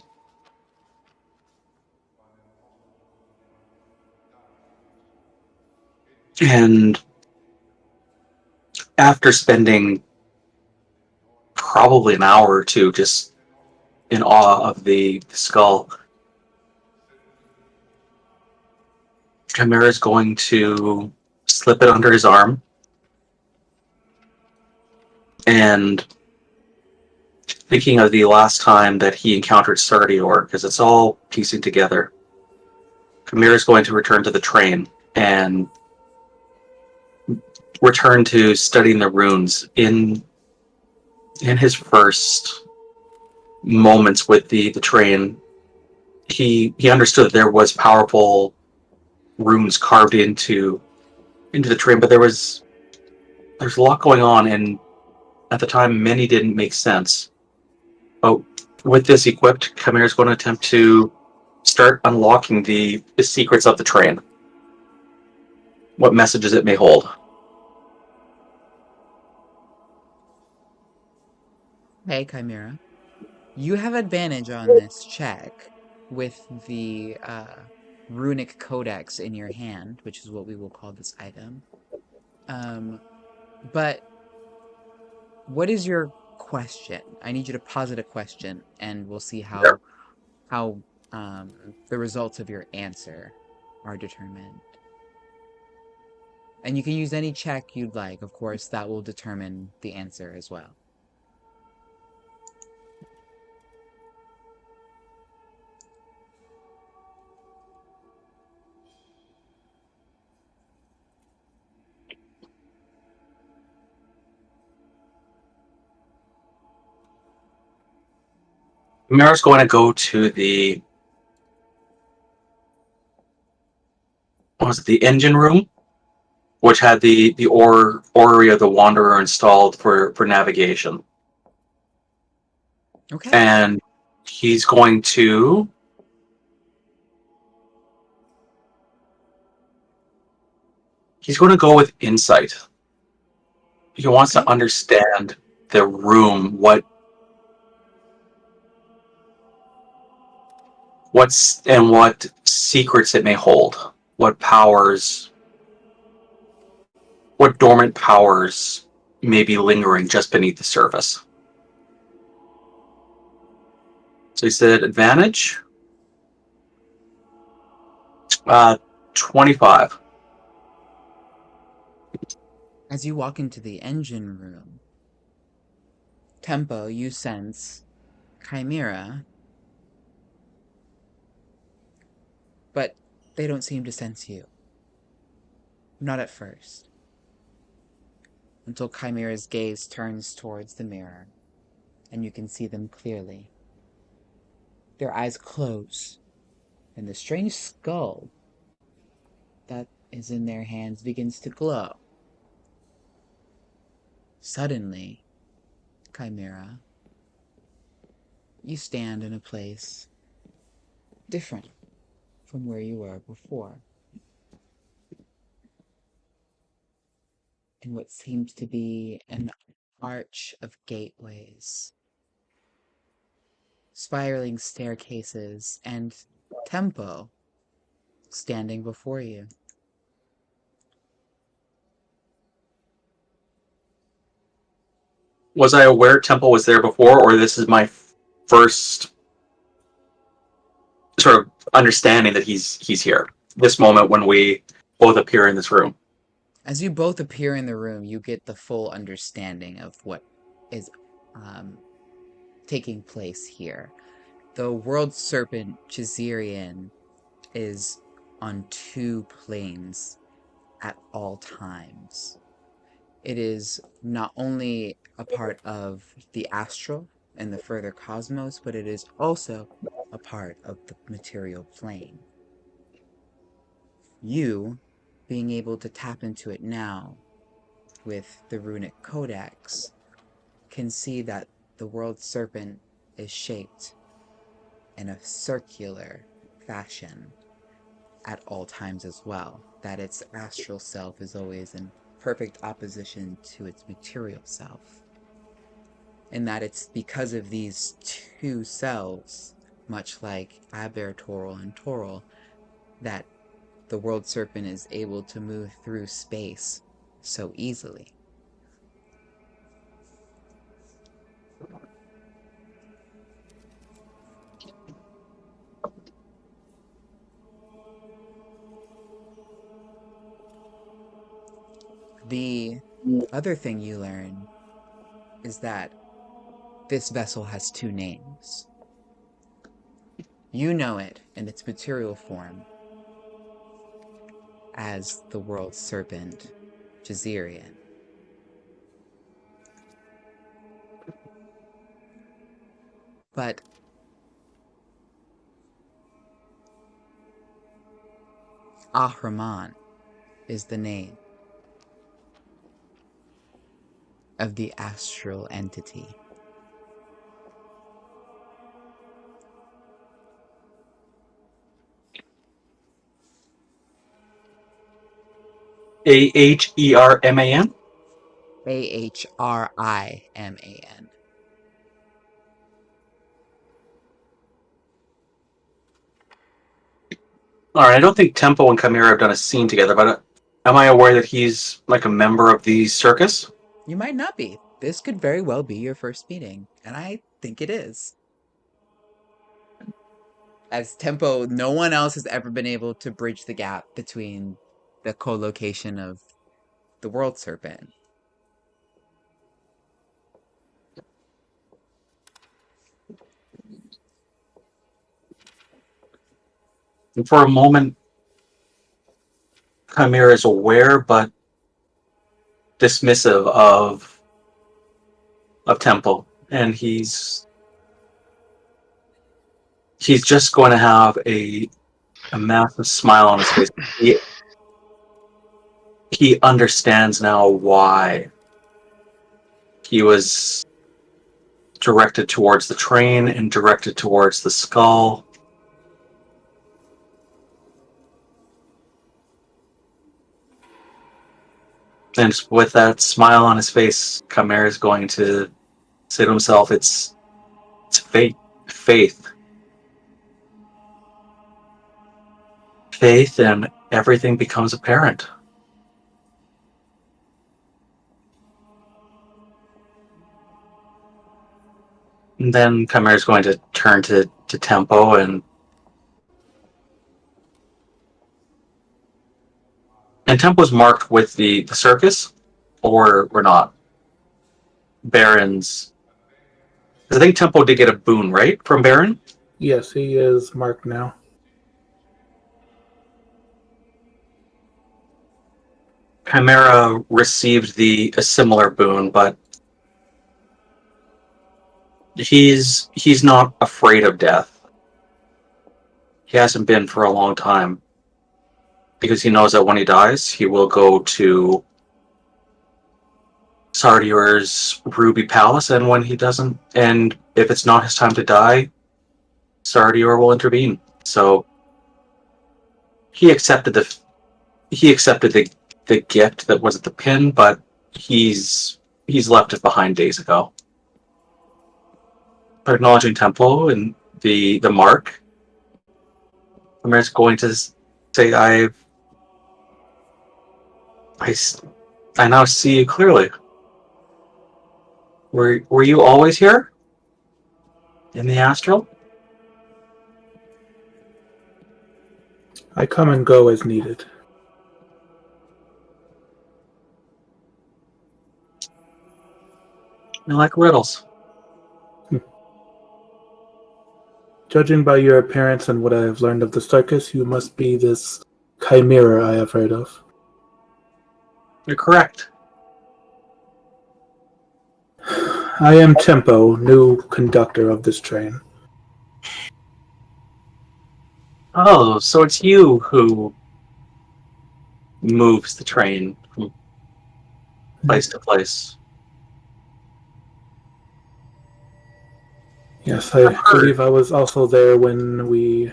And after spending probably an hour or two just in awe of the skull, Chimera is going to slip it under his arm and thinking of the last time that he encountered Sardior, because it's all piecing together. Chimera is going to return to the train and return to studying the runes. In his first moments with the train, he understood that there was powerful runes carved into the train, but there's a lot going on, and at the time, many didn't make sense. But with this equipped, Chimera is going to attempt to start unlocking the secrets of the train, what messages it may hold. Hey, Chimera. You have advantage on this check with the runic codex in your hand, which is what we will call this item. But what is your question? I need you to posit a question, and we'll see how the results of your answer are determined. And you can use any check you'd like. Of course, that will determine the answer as well. Mira's going to go to the engine room, which had the orrery of the Wanderer installed for navigation. Okay. And he's going to go with insight. He wants to understand the room, what secrets it may hold, what dormant powers may be lingering just beneath the surface. So he said advantage. 25. As you walk into the engine room, Tempo, you sense Chimera, but they don't seem to sense you. Not at first. Until Chimera's gaze turns towards the mirror, and you can see them clearly. Their eyes close, and the strange skull that is in their hands begins to glow. Suddenly, Chimera, you stand in a place different from where you were before. In what seems to be an arch of gateways, spiraling staircases, and Tempo standing before you. Was I aware Temple was there before, or this is my first sort of understanding that he's here? This moment when we both appear in this room. As you both appear in the room, you get the full understanding of what is taking place here. The world serpent Chizirian is on two planes at all times. It is not only a part of the astral and the further cosmos, but it is also a part of the material plane. You, being able to tap into it now with the runic codex, can see that the world serpent is shaped in a circular fashion at all times as well, that its astral self is always in perfect opposition to its material self, and that it's because of these two selves, much like Aber-Toril and Toril, that the world serpent is able to move through space so easily. The other thing you learn is that this vessel has two names. You know it in its material form as the world serpent Jazirian. But Ahriman is the name of the astral entity. Ahriman? Ahriman. All right, I don't think Tempo and Chimera have done a scene together, but am I aware that he's like a member of the circus? You might not be. This could very well be your first meeting, and I think it is. As Tempo, no one else has ever been able to bridge the gap between the co-location of the World Serpent. And for a moment, Chimera is aware but dismissive of Tempo, and he's just going to have a massive smile on his face. He understands now why he was directed towards the train and directed towards the skull. And with that smile on his face, Chimera is going to say to himself, it's fate. Faith. Faith, and everything becomes apparent. And then Chimera is going to turn to Tempo and Tempo's marked with the circus, or not? Baron's. I think Tempo did get a boon, right, from Baron? Yes, he is marked now. Chimera received a similar boon, but he's not afraid of death. He hasn't been for a long time, because he knows that when he dies, he will go to Sardior's Ruby Palace, and when he doesn't, and if it's not his time to die, Sardior will intervene. So he accepted the gift that wasn't the pin, but he's left it behind days ago. But acknowledging Tempo and the mark, Ramirez going to say, I now see you clearly. Were you always here? In the astral? I come and go as needed. I like riddles. Judging by your appearance and what I have learned of the circus, you must be this chimera I have heard of. You're correct. I am Tempo, new conductor of this train. Oh, so it's you who moves the train from place to place. Yes, I believe I was also there when we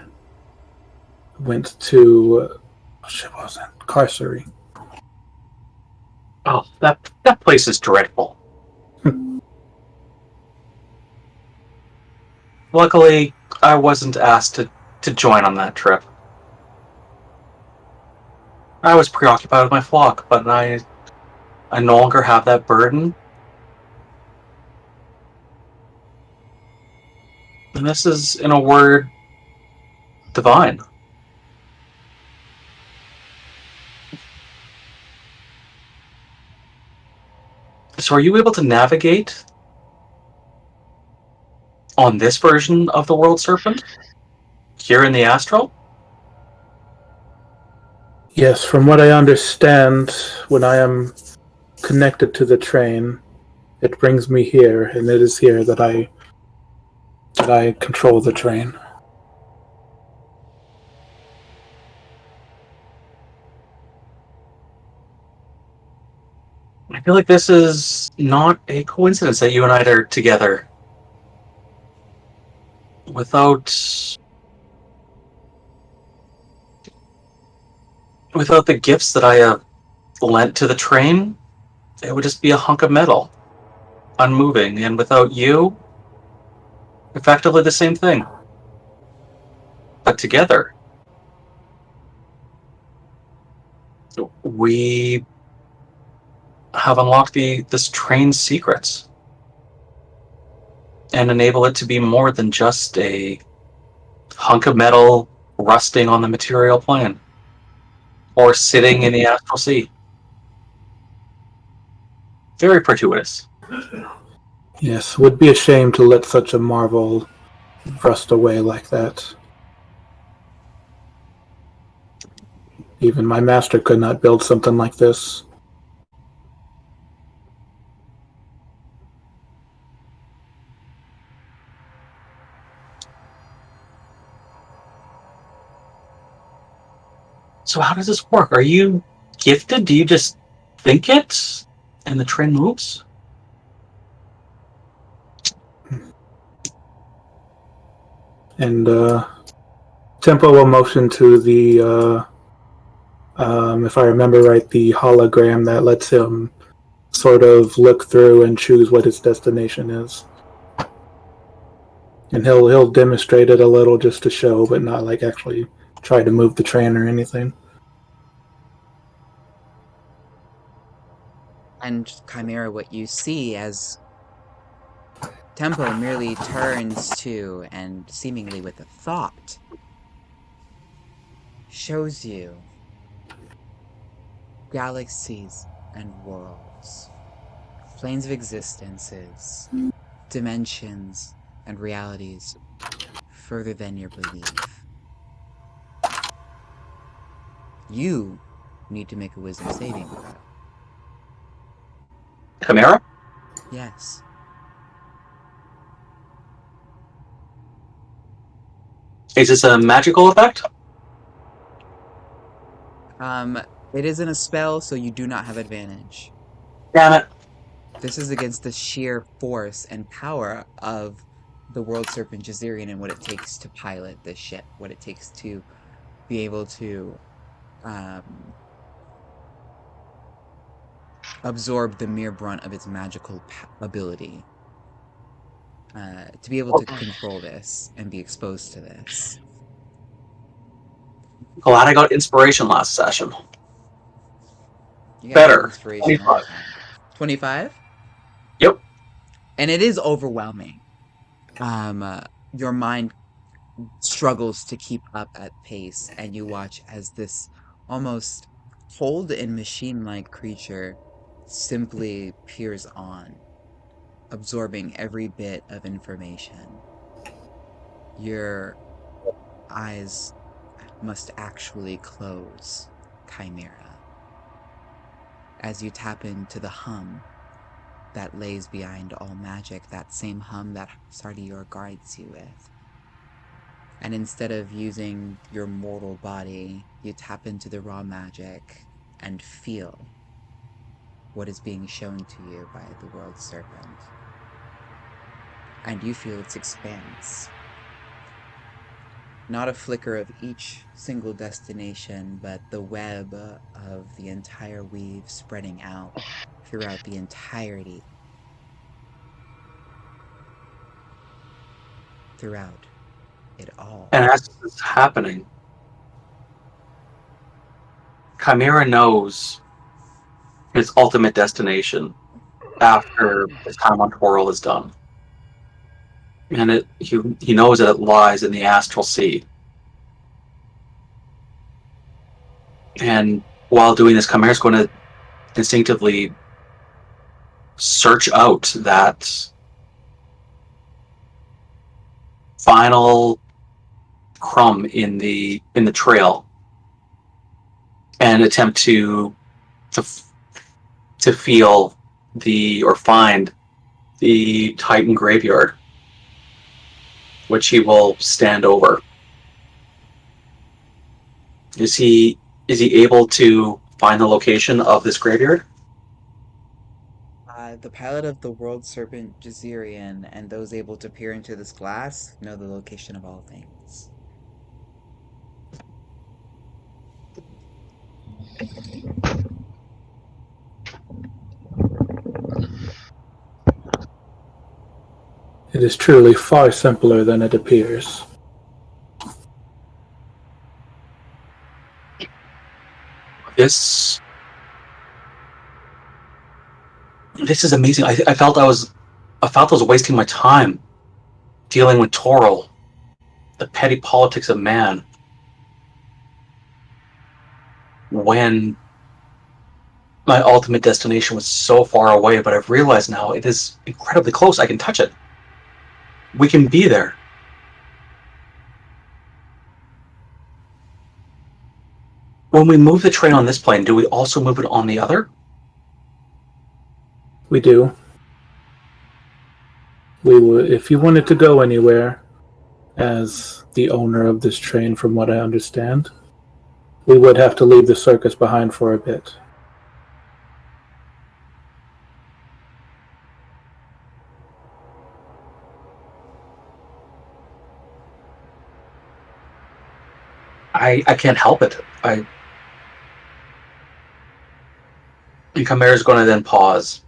went to Carcery. Oh, that place is dreadful. Luckily, I wasn't asked to join on that trip. I was preoccupied with my flock, but I no longer have that burden. And this is, in a word, divine. So are you able to navigate on this version of the World Serpent? Here in the Astral? Yes, from what I understand, when I am connected to the train, it brings me here, and it is here that I control the train. I feel like this is not a coincidence that you and I are together. Without the gifts that I have lent to the train, it would just be a hunk of metal, unmoving, and without you, effectively the same thing. But together. We have unlocked this train's secrets and enable it to be more than just a hunk of metal rusting on the material plane or sitting in the astral sea. Very fortuitous. Yes, would be a shame to let such a marvel rust away like that. Even my master could not build something like this. So how does this work? Are you gifted? Do you just think it and the train moves? And Tempo will motion to the, if I remember right, the hologram that lets him sort of look through and choose what his destination is. And he'll demonstrate it a little just to show, but not like actually try to move the train or anything. And Chimera, what you see as Tempo merely turns to and seemingly with a thought shows you galaxies and worlds, planes of existences, dimensions, and realities further than your belief. You need to make a wisdom saving throw. Chimera? Yes. Is this a magical effect? It isn't a spell, so you do not have advantage. Damn it. This is against the sheer force and power of the World Serpent Jazarian and what it takes to pilot this ship, what it takes to be able to absorb the mere brunt of its magical ability. To be able to control this and be exposed to this. Glad I got inspiration last session. You got Better. inspiration 25. 25? Yep. And it is overwhelming. Your mind struggles to keep up at pace, and you watch as this almost cold and machine-like creature simply peers on, absorbing every bit of information. Your eyes must actually close, Chimera, as you tap into the hum that lays behind all magic, that same hum that Sardior guides you with. And instead of using your mortal body, you tap into the raw magic and feel what is being shown to you by the World Serpent. And you feel its expanse. Not a flicker of each single destination, but the web of the entire weave spreading out throughout the entirety. Throughout it all. And as this is happening, Chimera knows his ultimate destination after his time on Twirl is done. And he knows that it lies in the astral sea. And while doing this, Chimera's going to instinctively search out that final crumb in the trail and attempt to feel or find the Titan graveyard, which he will stand over. Is he able to find the location of this graveyard? The pilot of the World Serpent Jazarian and those able to peer into this glass know the location of all things. It is truly far simpler than it appears. This is amazing. I felt I was wasting my time dealing with Toril, the petty politics of man, when my ultimate destination was so far away, but I've realized now it is incredibly close. I can touch it. We can be there. When we move the train on this plane, do we also move it on the other? We do. We would, if you wanted to go anywhere, as the owner of this train, from what I understand, we would have to leave the circus behind for a bit. I can't help it. And Chimera's going to then pause.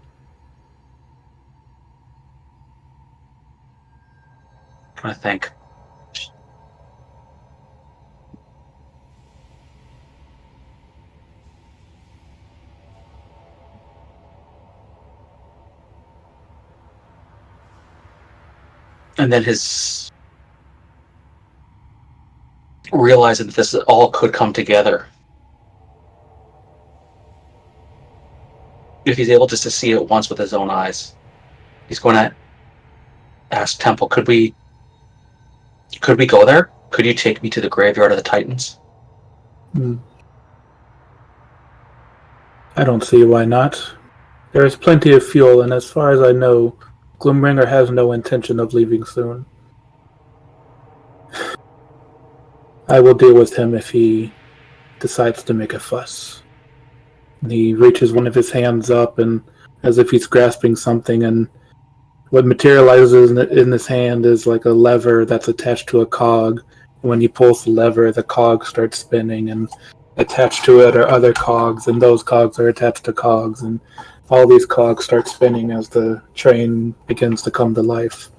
I think. And then his realizing that this all could come together. If he's able just to see it once with his own eyes, he's going to ask Temple, could we go there? Could you take me to the graveyard of the Titans? I don't see why not. There is plenty of fuel, and as far as I know, Gloombringer has no intention of leaving soon. I will deal with him if he decides to make a fuss. And he reaches one of his hands up, and as if he's grasping something, and what materializes in his hand is like a lever that's attached to a cog. And when he pulls the lever, the cog starts spinning, and attached to it are other cogs, and those cogs are attached to cogs, and all these cogs start spinning as the train begins to come to life.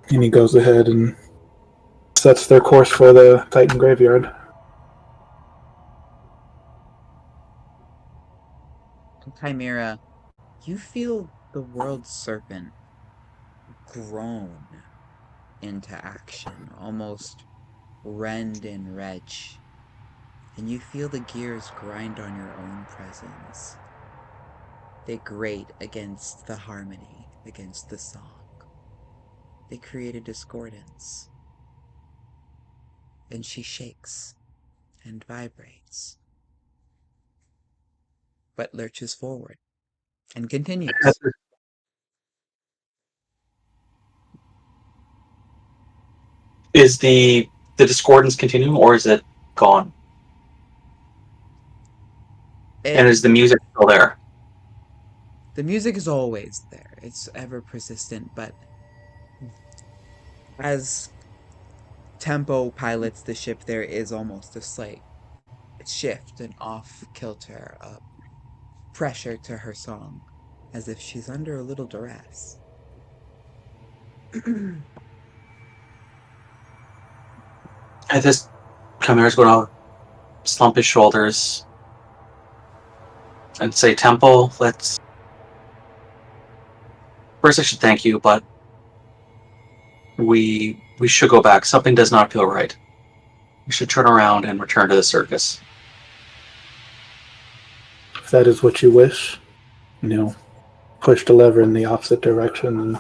And he goes ahead and sets their course for the Titan graveyard. Chimera, you feel the world serpent groan into action, almost rend and retch, and you feel the gears grind on your own presence. They grate against the harmony, against the song. They create a discordance. And she shakes and vibrates, but lurches forward and continues. Is the discordance continuing, or is it gone? And is the music still there? The music is always there. It's ever persistent, but as Tempo pilots the ship, there is almost a slight shift, an off-kilter, pressure to her song, as if she's under a little duress. At this, Chimera's going to slump his shoulders and say, Temple, let's... First I should thank you, but we should go back. Something does not feel right. We should turn around and return to the circus. If that is what you wish, push the lever in the opposite direction and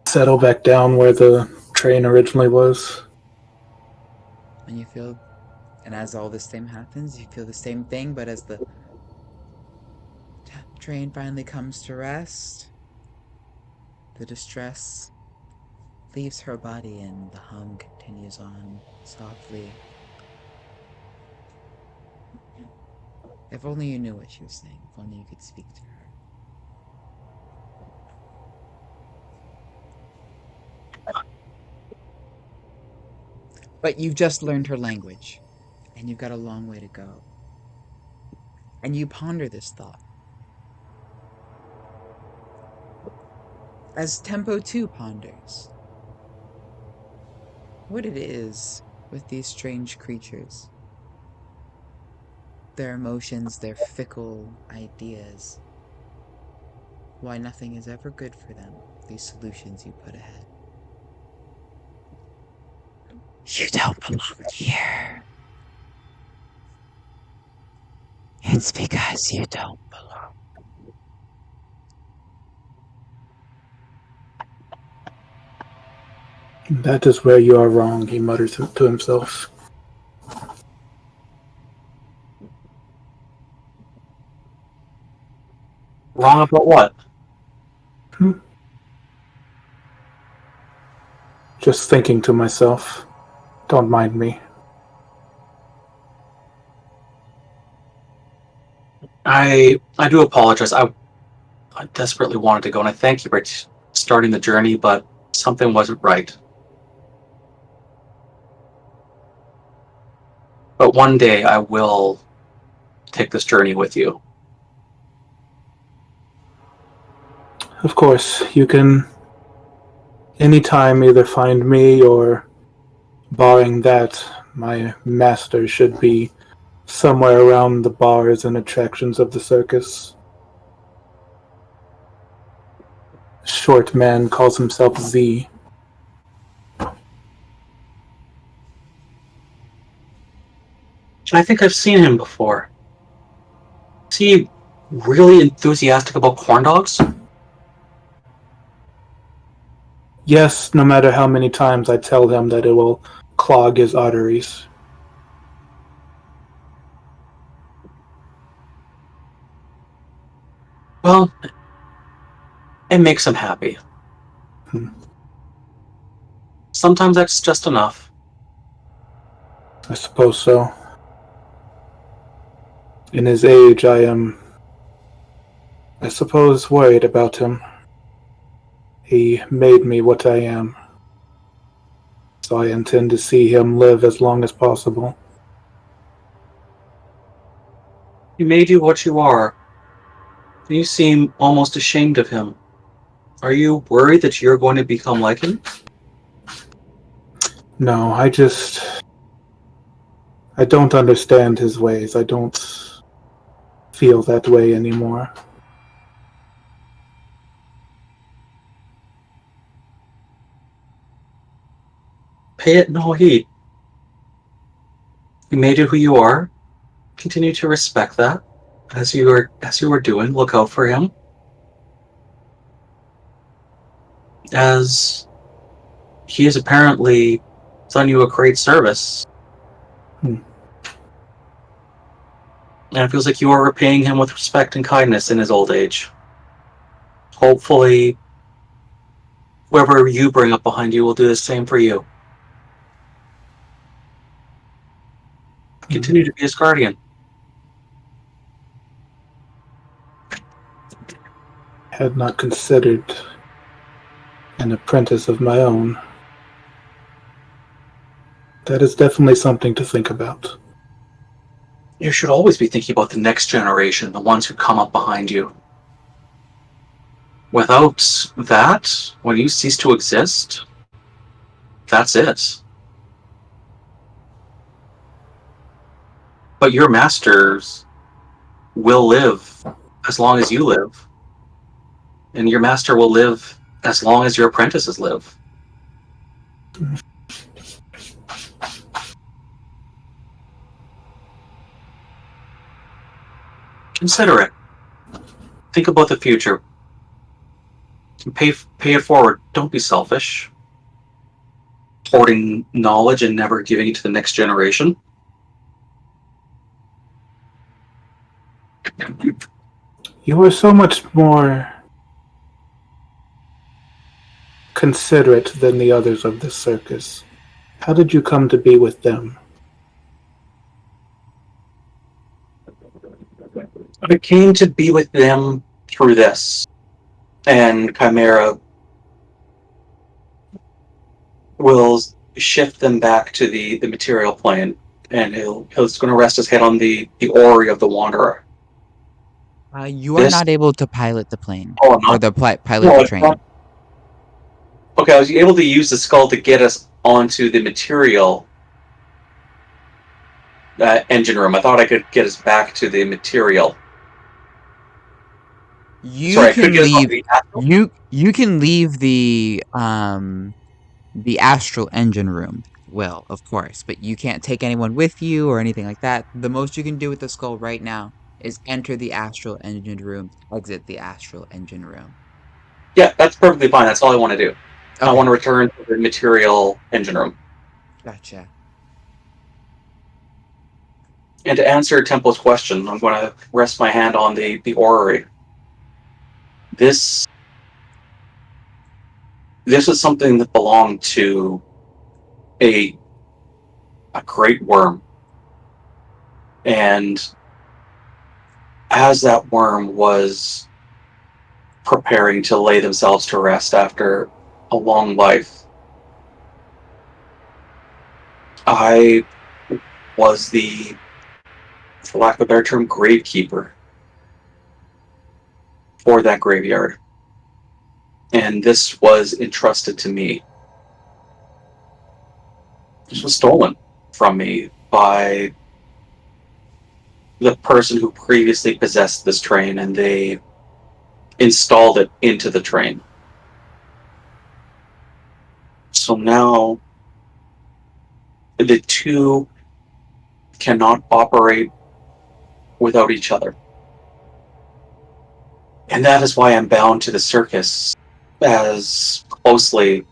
settle back down where the train originally was. And as all this same happens, you feel the same thing, but as the train finally comes to rest, the distress leaves her body and the hum continues on softly. If only you knew what she was saying, if only you could speak to her. But you've just learned her language, and you've got a long way to go. And you ponder this thought. As Tempo 2 ponders what it is with these strange creatures. their emotions, their fickle ideas. Why nothing is ever good for them, these solutions you put ahead. You don't belong here. It's because you don't belong. That is where you are wrong, he mutters to himself. Wrong about what? Just thinking to myself. Don't mind me. I do apologize. I desperately wanted to go, and I thank you for starting the journey, but something wasn't right. But one day I will take this journey with you. Of course, you can anytime either find me or, barring that, my master should be somewhere around the bars and attractions of the circus. Short man calls himself Z. I think I've seen him before. Is he really enthusiastic about corn dogs? Yes, no matter how many times I tell him that it will clog his arteries. Well, it makes him happy. Sometimes that's just enough. I suppose so. In his age, I suppose, worried about him. He made me what I am. So I intend to see him live as long as possible. He made you what you are. You seem almost ashamed of him. Are you worried that you're going to become like him? No, I don't understand his ways. I don't feel that way anymore. Pay it no heed. You made it who you are. Continue to respect that. As you were doing, look out for him. As he has apparently done you a great service. And it feels like you are repaying him with respect and kindness in his old age. Hopefully, whoever you bring up behind you will do the same for you. Continue to be his guardian. Had not considered an apprentice of my own. That is definitely something to think about. You should always be thinking about the next generation, the ones who come up behind you. Without that, when you cease to exist, that's it. But your masters will live as long as you live. And your master will live as long as your apprentices live. Consider it. Think about the future. Pay it forward. Don't be selfish. Hoarding knowledge and never giving it to the next generation. You are so much more considerate than the others of this circus. How did you come to be with them? I came to be with them through this. And Chimera will shift them back to the material plane. And he's going to rest his head on the orrery of the Wanderer. You are not able to pilot the plane. Oh, I'm not. Or the pilot the train. Okay, I was able to use the skull to get us onto the material, engine room. I thought I could get us back to the material. You Sorry, I could can get us off leave. the astral. You can leave the astral engine room. Well, of course, but you can't take anyone with you or anything like that. The most you can do with the skull right now is enter the astral engine room, exit the astral engine room. Yeah, that's perfectly fine. That's all I want to do. I Okay, want to return to the material engine room. gotcha. And to answer Tempo's question, I'm going to rest my hand on the orrery. This is something that belonged to a great worm. And as that worm was preparing to lay themselves to rest after a long life, I was the, for lack of a better term, gravekeeper for that graveyard. And this was entrusted to me. This was stolen from me by the person who previously possessed this train, and they installed it into the train. So now the two cannot operate without each other. And that is why I'm bound to the circus as closely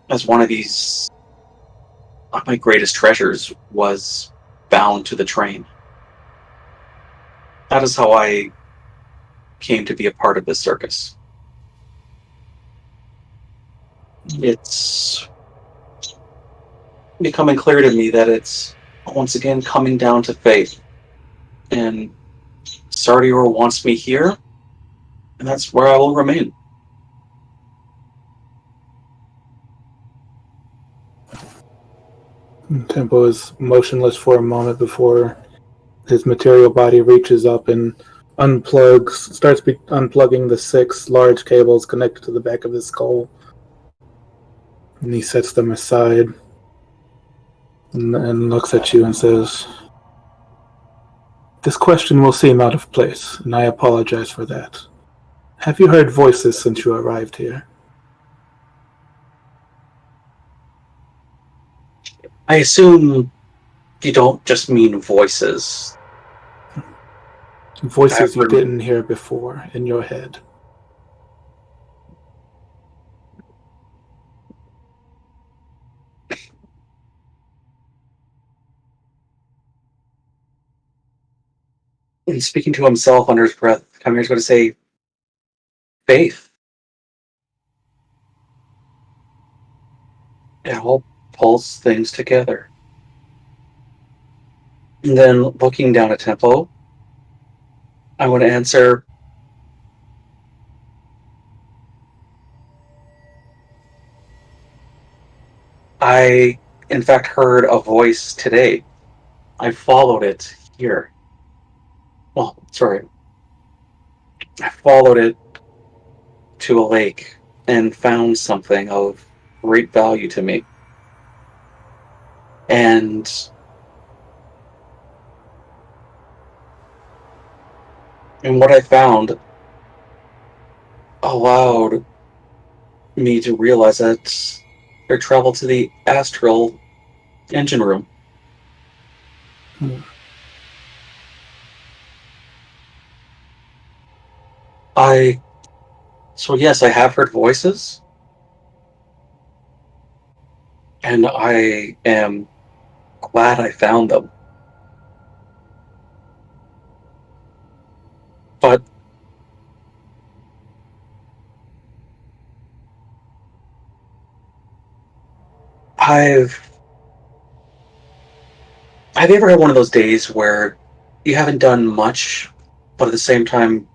as one of these, my greatest treasures was bound to the train. That is how I came to be a part of this circus. It's becoming clear to me that it's once again coming down to fate. And Sardior wants me here, and that's where I will remain. Tempo is motionless for a moment before his material body reaches up and starts unplugging the 6 large cables connected to the back of his skull. And he sets them aside and looks at you and says, "This question will seem out of place, and I apologize for that. Have you heard voices since you arrived here?" I assume you don't just mean voices. Voices you didn't hear before in your head. And speaking to himself under his breath, Kamir's going to say, faith. It all pulls things together. And then looking down at Tempo, I want to answer, I, in fact, heard a voice today. I followed it here. Well, sorry. I followed it to a lake and found something of great value to me. And what I found allowed me to realize that I traveled to the astral engine room. So yes, I have heard voices, and I am glad I found them. But have you ever had one of those days where you haven't done much, but at the same time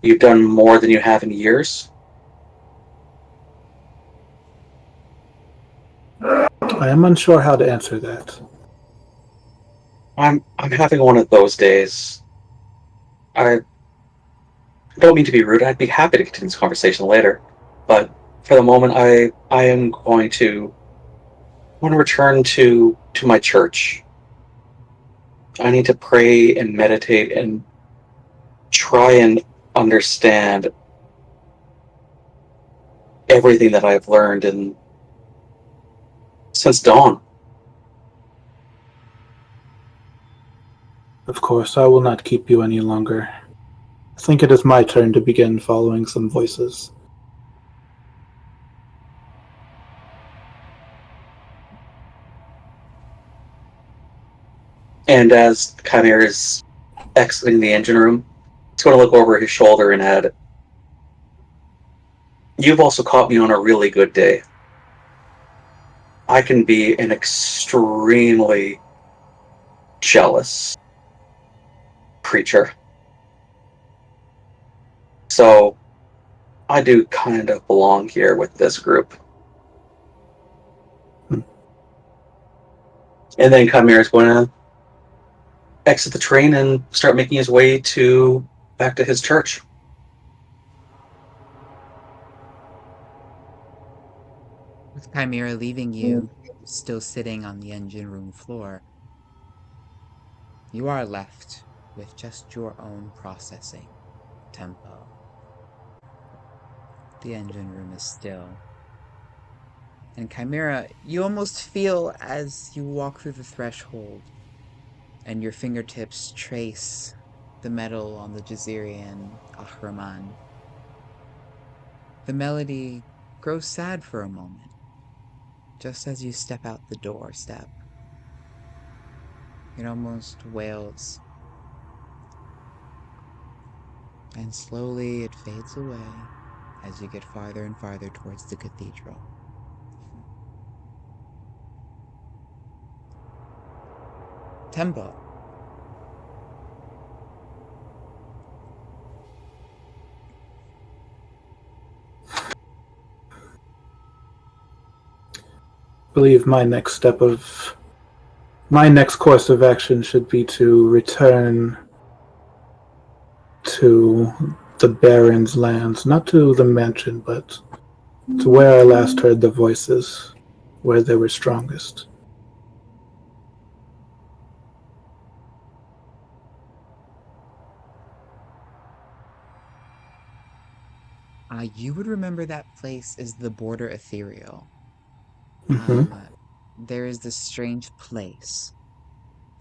you've done more than you have in years? I am unsure how to answer that. I'm having one of those days. I don't mean to be rude. I'd be happy to continue this conversation later, but for the moment, I am going to want to return to my church. I need to pray and meditate and try and understand everything that I've learned since dawn. Of course, I will not keep you any longer. I think it is my turn to begin following some voices. And as Chimera is exiting the engine room, he's going to look over his shoulder and add, "You've also caught me on a really good day. I can be an extremely jealous creature. So I do kind of belong here with this group." And then Chimera is going to exit the train and start making his way back to his church. With Chimera leaving you, still sitting on the engine room floor, you are left with just your own processing tempo. The engine room is still. And Chimera, you almost feel as you walk through the threshold and your fingertips trace the metal on the Jazirian Ahriman. The melody grows sad for a moment, just as you step out the doorstep. It almost wails. And slowly it fades away as you get farther and farther towards the cathedral. Tempo. I believe my next course of action should be to return to the Baron's lands, not to the mansion, but to where I last heard the voices, where they were strongest. You would remember that place as the Border Ethereal. Mm-hmm. There is this strange place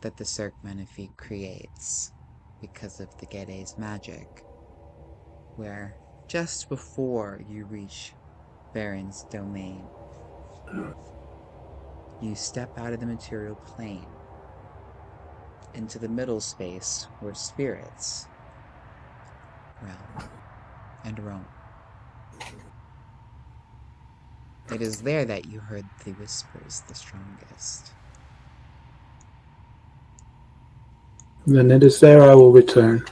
that the Cirque Magnifique creates because of the Gede's magic, where just before you reach Baron's domain, you step out of the material plane into the middle space where spirits realm and roam. It is there that you heard the whispers the strongest. Then it is there I will return.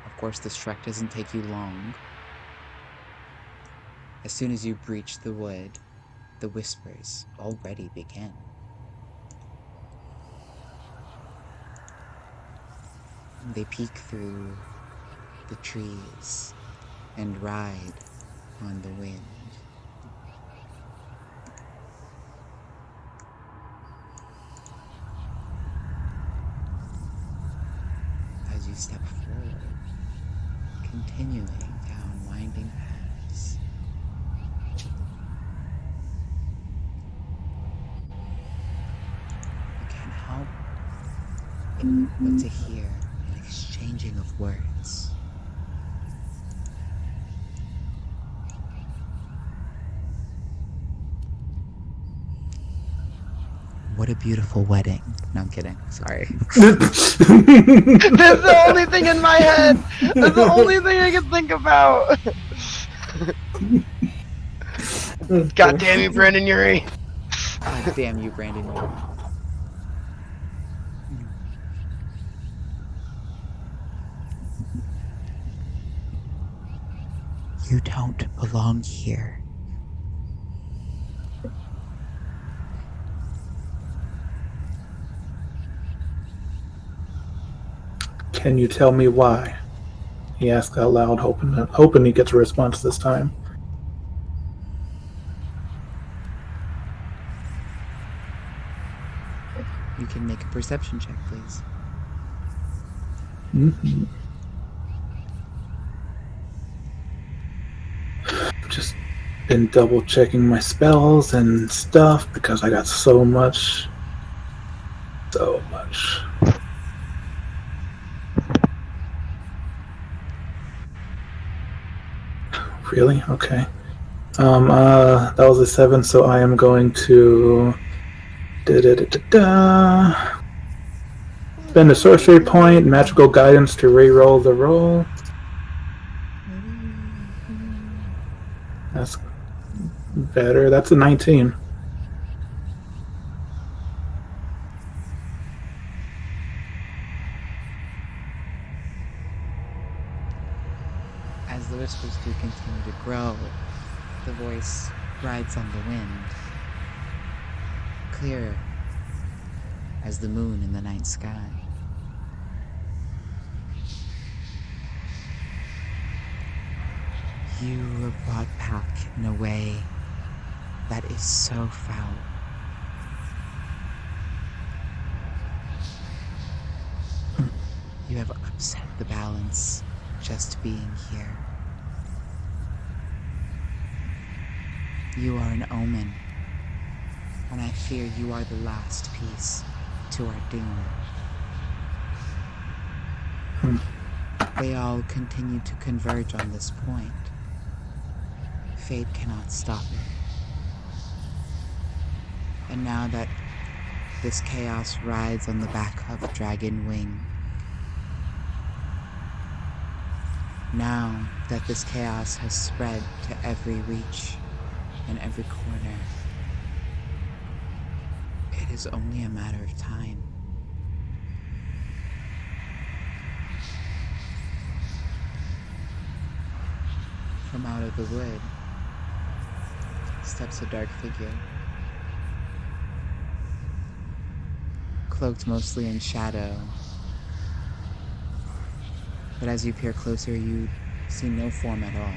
Of course, this trek doesn't take you long. As soon as you breach the wood, the whispers already begin. They peek through the trees and ride on the wind. As you step forward, continuing down winding paths, you can't help but to hear an exchanging of words. What a beautiful wedding. No, I'm kidding. Sorry. That's the only thing in my head. That's the only thing I can think about. God damn you, Brandon Urie. God damn you, Brandon. You don't belong here. Can you tell me why? He asked out loud, hoping he gets a response this time. can make a perception check, please. Mm-hmm. Just been double checking my spells and stuff because I got so much. Really? Okay. That was a 7, so I am going to spend a sorcery point, magical guidance to re-roll the roll. That's better. That's a 19. As the whispers do continue to grow, the voice rides on the wind, clearer as the moon in the night sky. You were brought back in a way that is so foul. You have upset the balance just being here. You are an omen, and I fear you are the last piece to our doom. They all continue to converge on this point. Fate cannot stop it. And now that this chaos rides on the back of Dragon Wing, now that this chaos has spread to every reach and every corner, it is only a matter of time. From out of the wood steps a dark figure, cloaked mostly in shadow. But as you peer closer, you see no form at all.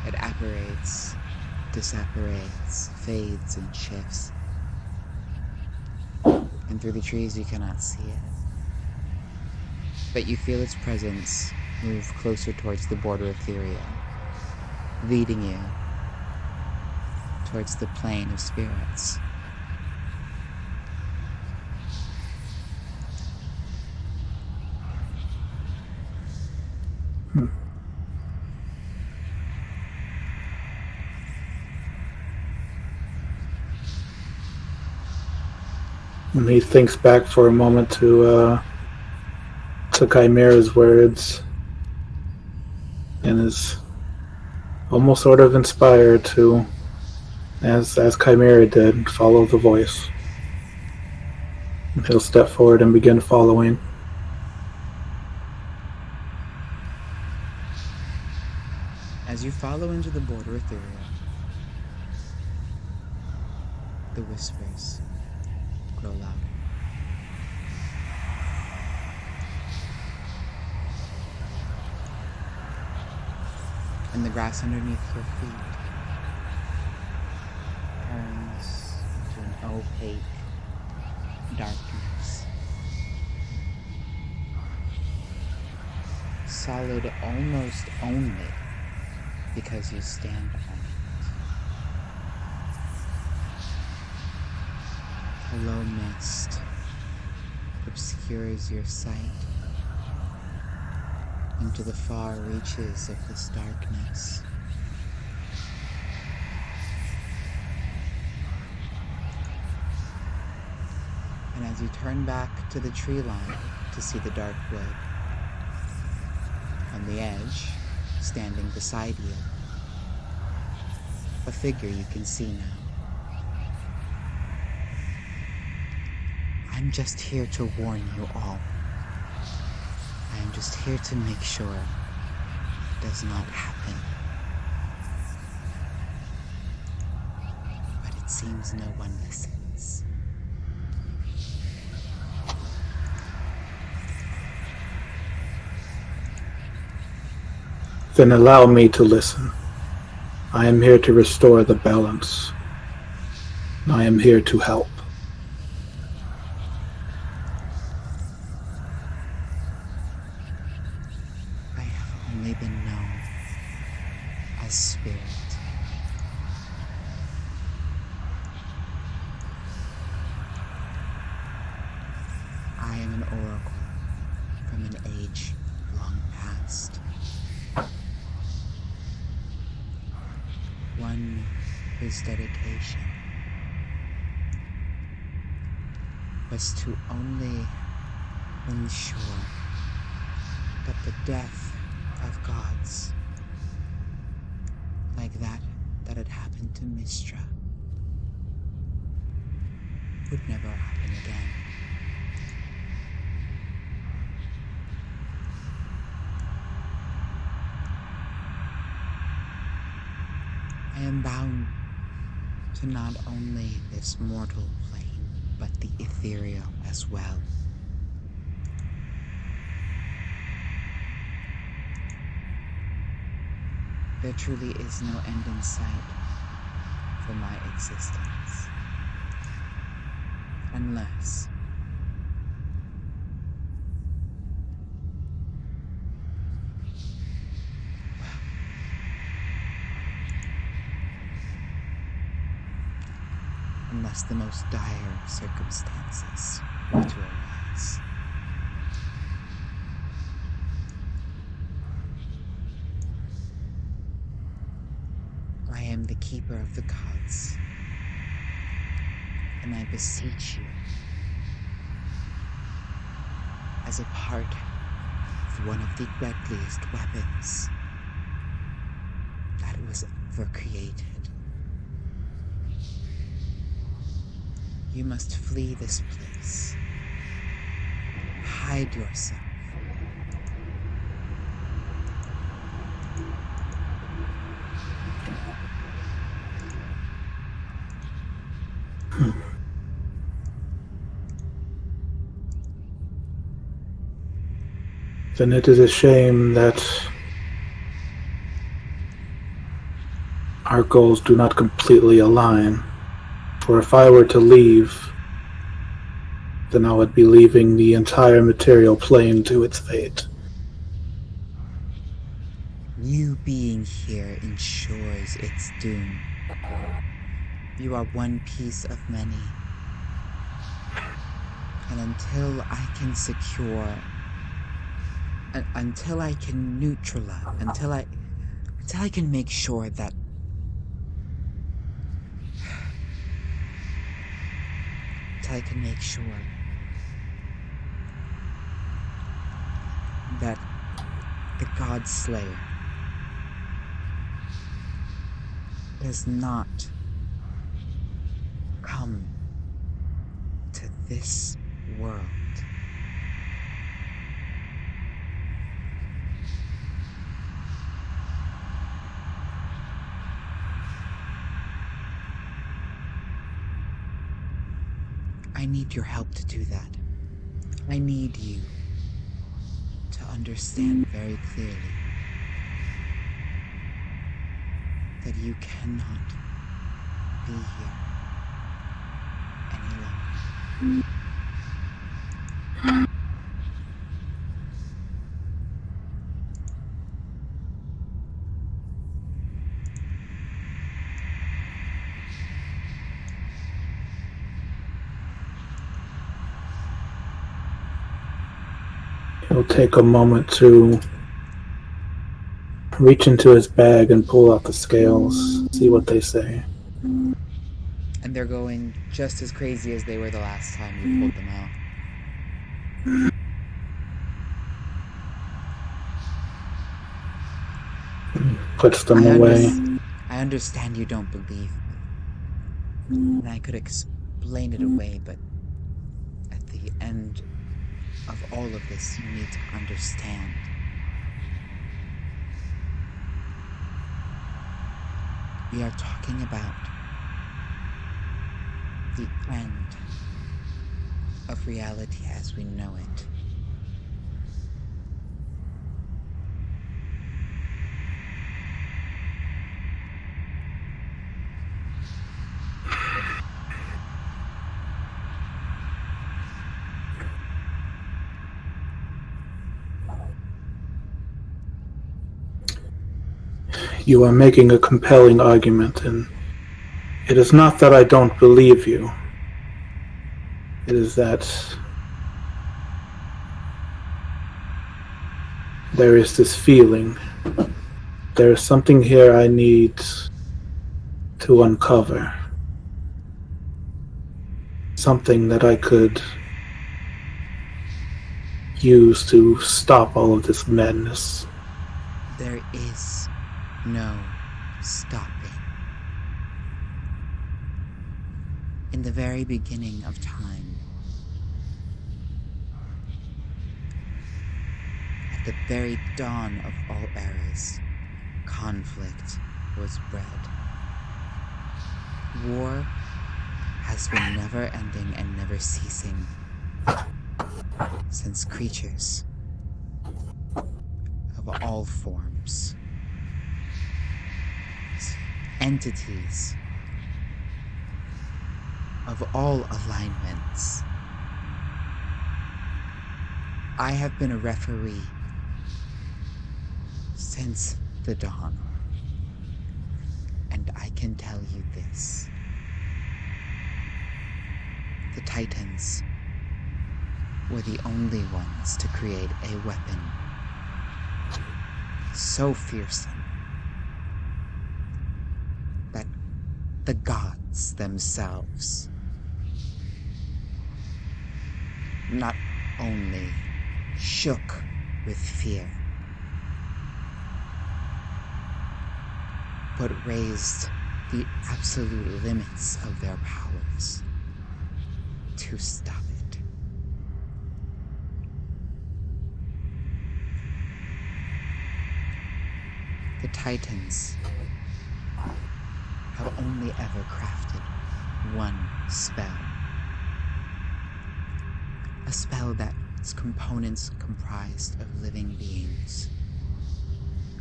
It apparates, disapparates, fades and shifts. And through the trees you cannot see it. But you feel its presence move closer towards the border ethereal, leading you towards the plane of spirits. And he thinks back for a moment to Chimera's words and is almost sort of inspired to, as Chimera did, follow the voice. And he'll step forward and begin following. As you follow into the border ethereal, the whispers grow louder. And the grass underneath your feet turns into an opaque darkness. Solid almost only because you stand on it. A low mist obscures your sight into the far reaches of this darkness. And as you turn back to the tree line to see the dark wood, on the edge, standing beside you, a figure you can see now. I'm just here to warn you all. I am just here to make sure it does not happen. But it seems no one listens. Then allow me to listen. I am here to restore the balance. I am here to help. I have only been known as Spirit. I am an oracle from an age long past. One whose dedication was to only ensure that the death of gods, like that had happened to Mistra, would never happen again. I am bound to not only this mortal plane, but the ethereal as well. There truly is no end in sight for my existence. Unless the most dire circumstances were to arise. I am the keeper of the gods, and I beseech you, as a part of one of the deadliest weapons that was ever created, you must flee this place. Hide yourself. Then it is a shame that our goals do not completely align. For if I were to leave, then I would be leaving the entire material plane to its fate. You being here ensures its doom. You are one piece of many. And until I can secure, until I can neutralize, until I can make sure that the God Slayer does not come to this world, I need your help to do that. I need you to understand very clearly that you cannot be here any longer. He'll take a moment to reach into his bag and pull out the scales, see what they say. And they're going just as crazy as they were the last time you pulled them out. Puts them away. I understand you don't believe me. And I could explain it away, but at the end of all of this, you need to understand. We are talking about the end of reality as we know it. You are making a compelling argument, and it is not that I don't believe you. It is that there is this feeling. There is something here I need to uncover. Something that I could use to stop all of this madness. There is no stopping. In the very beginning of time, at the very dawn of all eras, conflict was bred. War has been never-ending and never ceasing since creatures of all forms, entities of all alignments. I have been a referee since the dawn, and I can tell you this. The Titans were the only ones to create a weapon so fearsome that the gods themselves not only shook with fear, but raised the absolute limits of their powers to stop it. The Titans have only ever crafted one spell. A spell that's components comprised of living beings,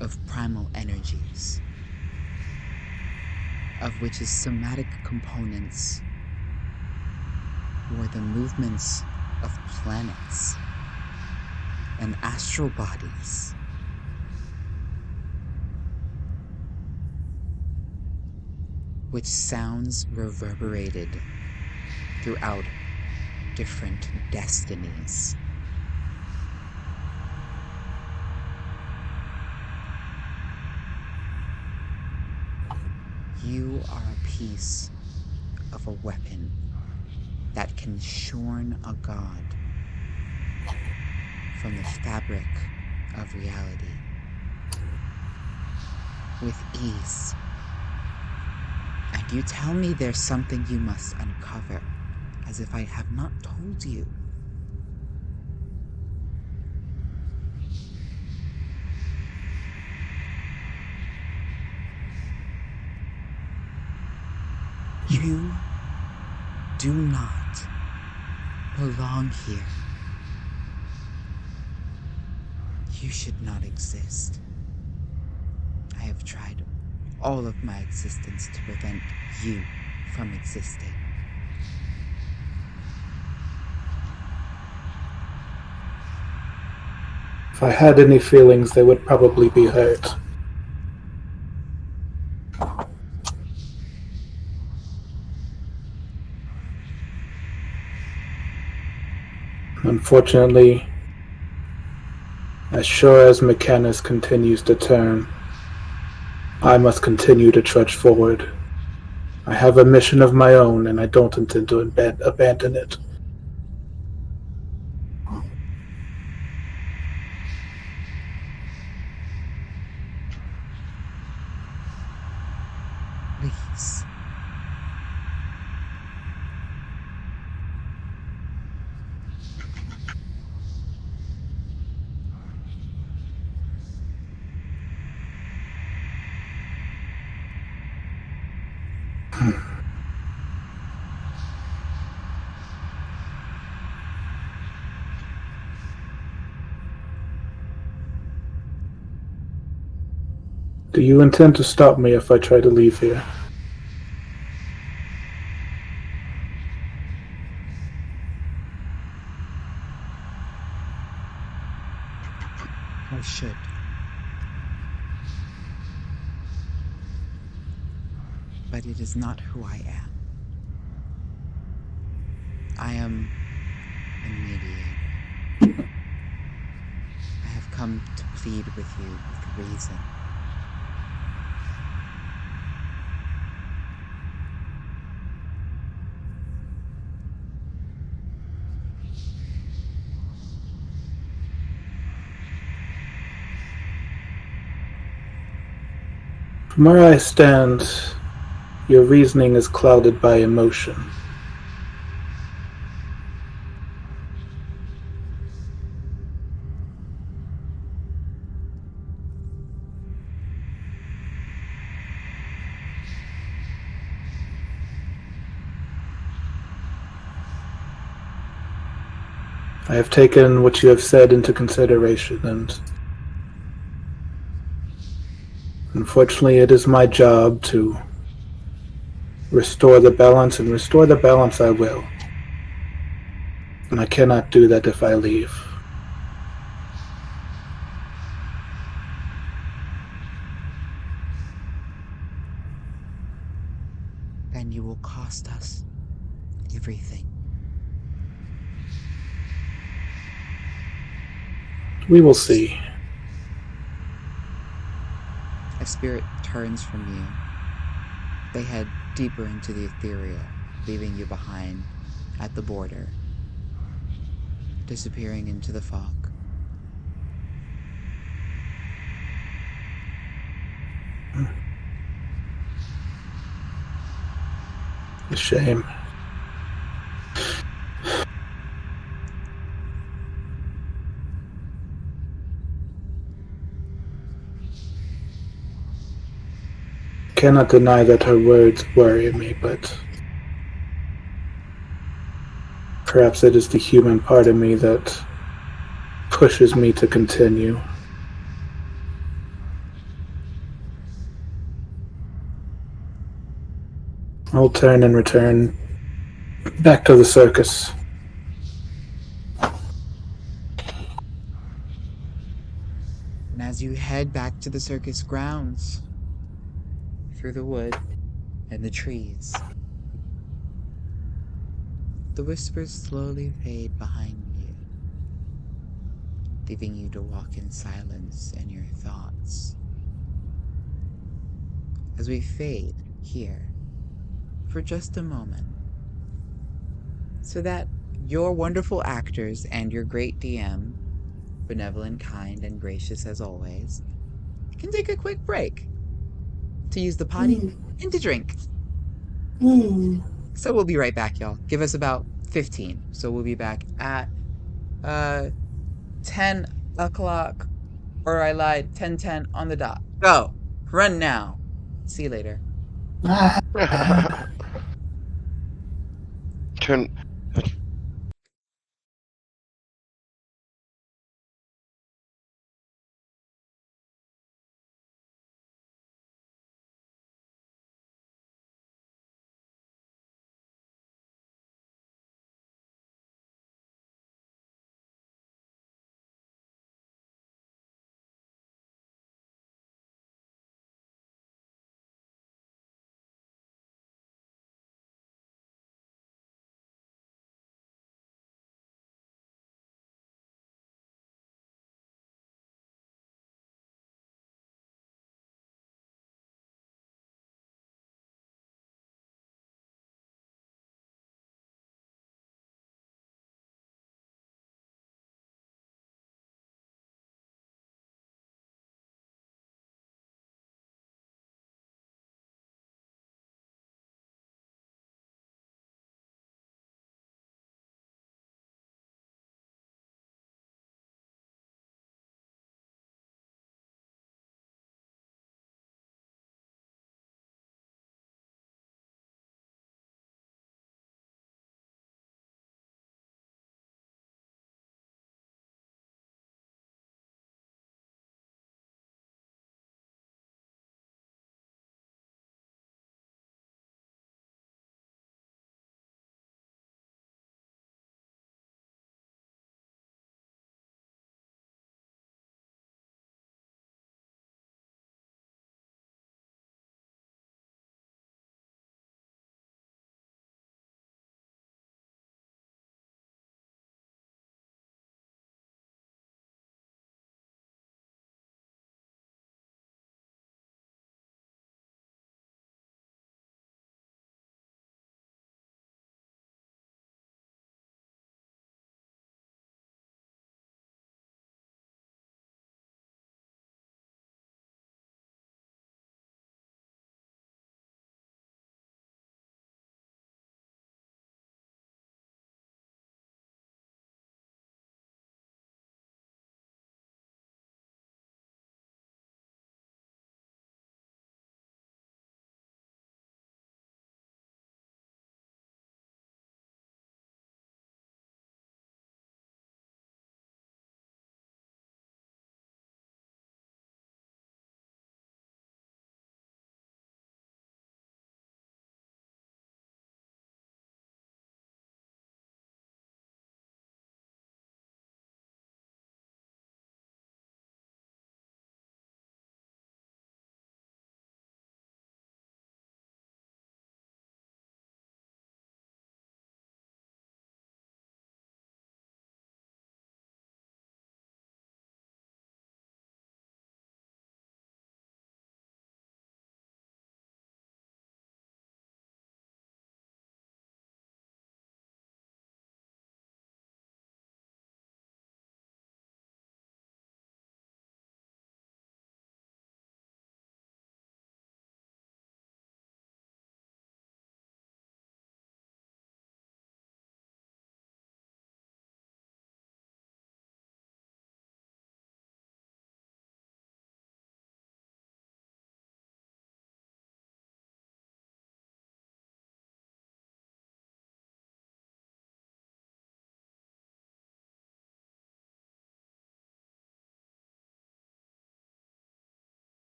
of primal energies, of which its somatic components were the movements of planets and astral bodies. Which sounds reverberated throughout different destinies. You are a piece of a weapon that can shorn a god from the fabric of reality with ease. And you tell me there's something you must uncover, as if I have not told you. You do not belong here. You should not exist. I have tried all of my existence to prevent you from existing. If I had any feelings, they would probably be hurt. Unfortunately, as sure as Mechanus continues to turn, I must continue to trudge forward. I have a mission of my own, and I don't intend to abandon it. Please. Do you intend to stop me if I try to leave here? I should. but it is not who I am. I am a mediator. I have come to plead with you with reason. From where I stand, your reasoning is clouded by emotion. I have taken what you have said into consideration, and unfortunately it is my job to restore the balance, and restore the balance I will. And I cannot do that if I leave. Then you will cost us everything. We will see. A spirit turns from you. They head deeper into the ethereal, leaving you behind at the border, disappearing into the fog. A shame. Cannot deny that her words worry me, but perhaps it is the human part of me that pushes me to continue. I'll turn and return back to the circus. And as you head back to the circus grounds, through the wood and the trees, the whispers slowly fade behind you, leaving you to walk in silence and your thoughts. As we fade here for just a moment, so that your wonderful actors and your great DM, benevolent, kind, and gracious as always, can take a quick break to use the potty and to drink. So we'll be right back, y'all. Give us about 15. So we'll be back at 10 o'clock, or I lied, 10:10 on the dot. Go. Run now. See you later. Turn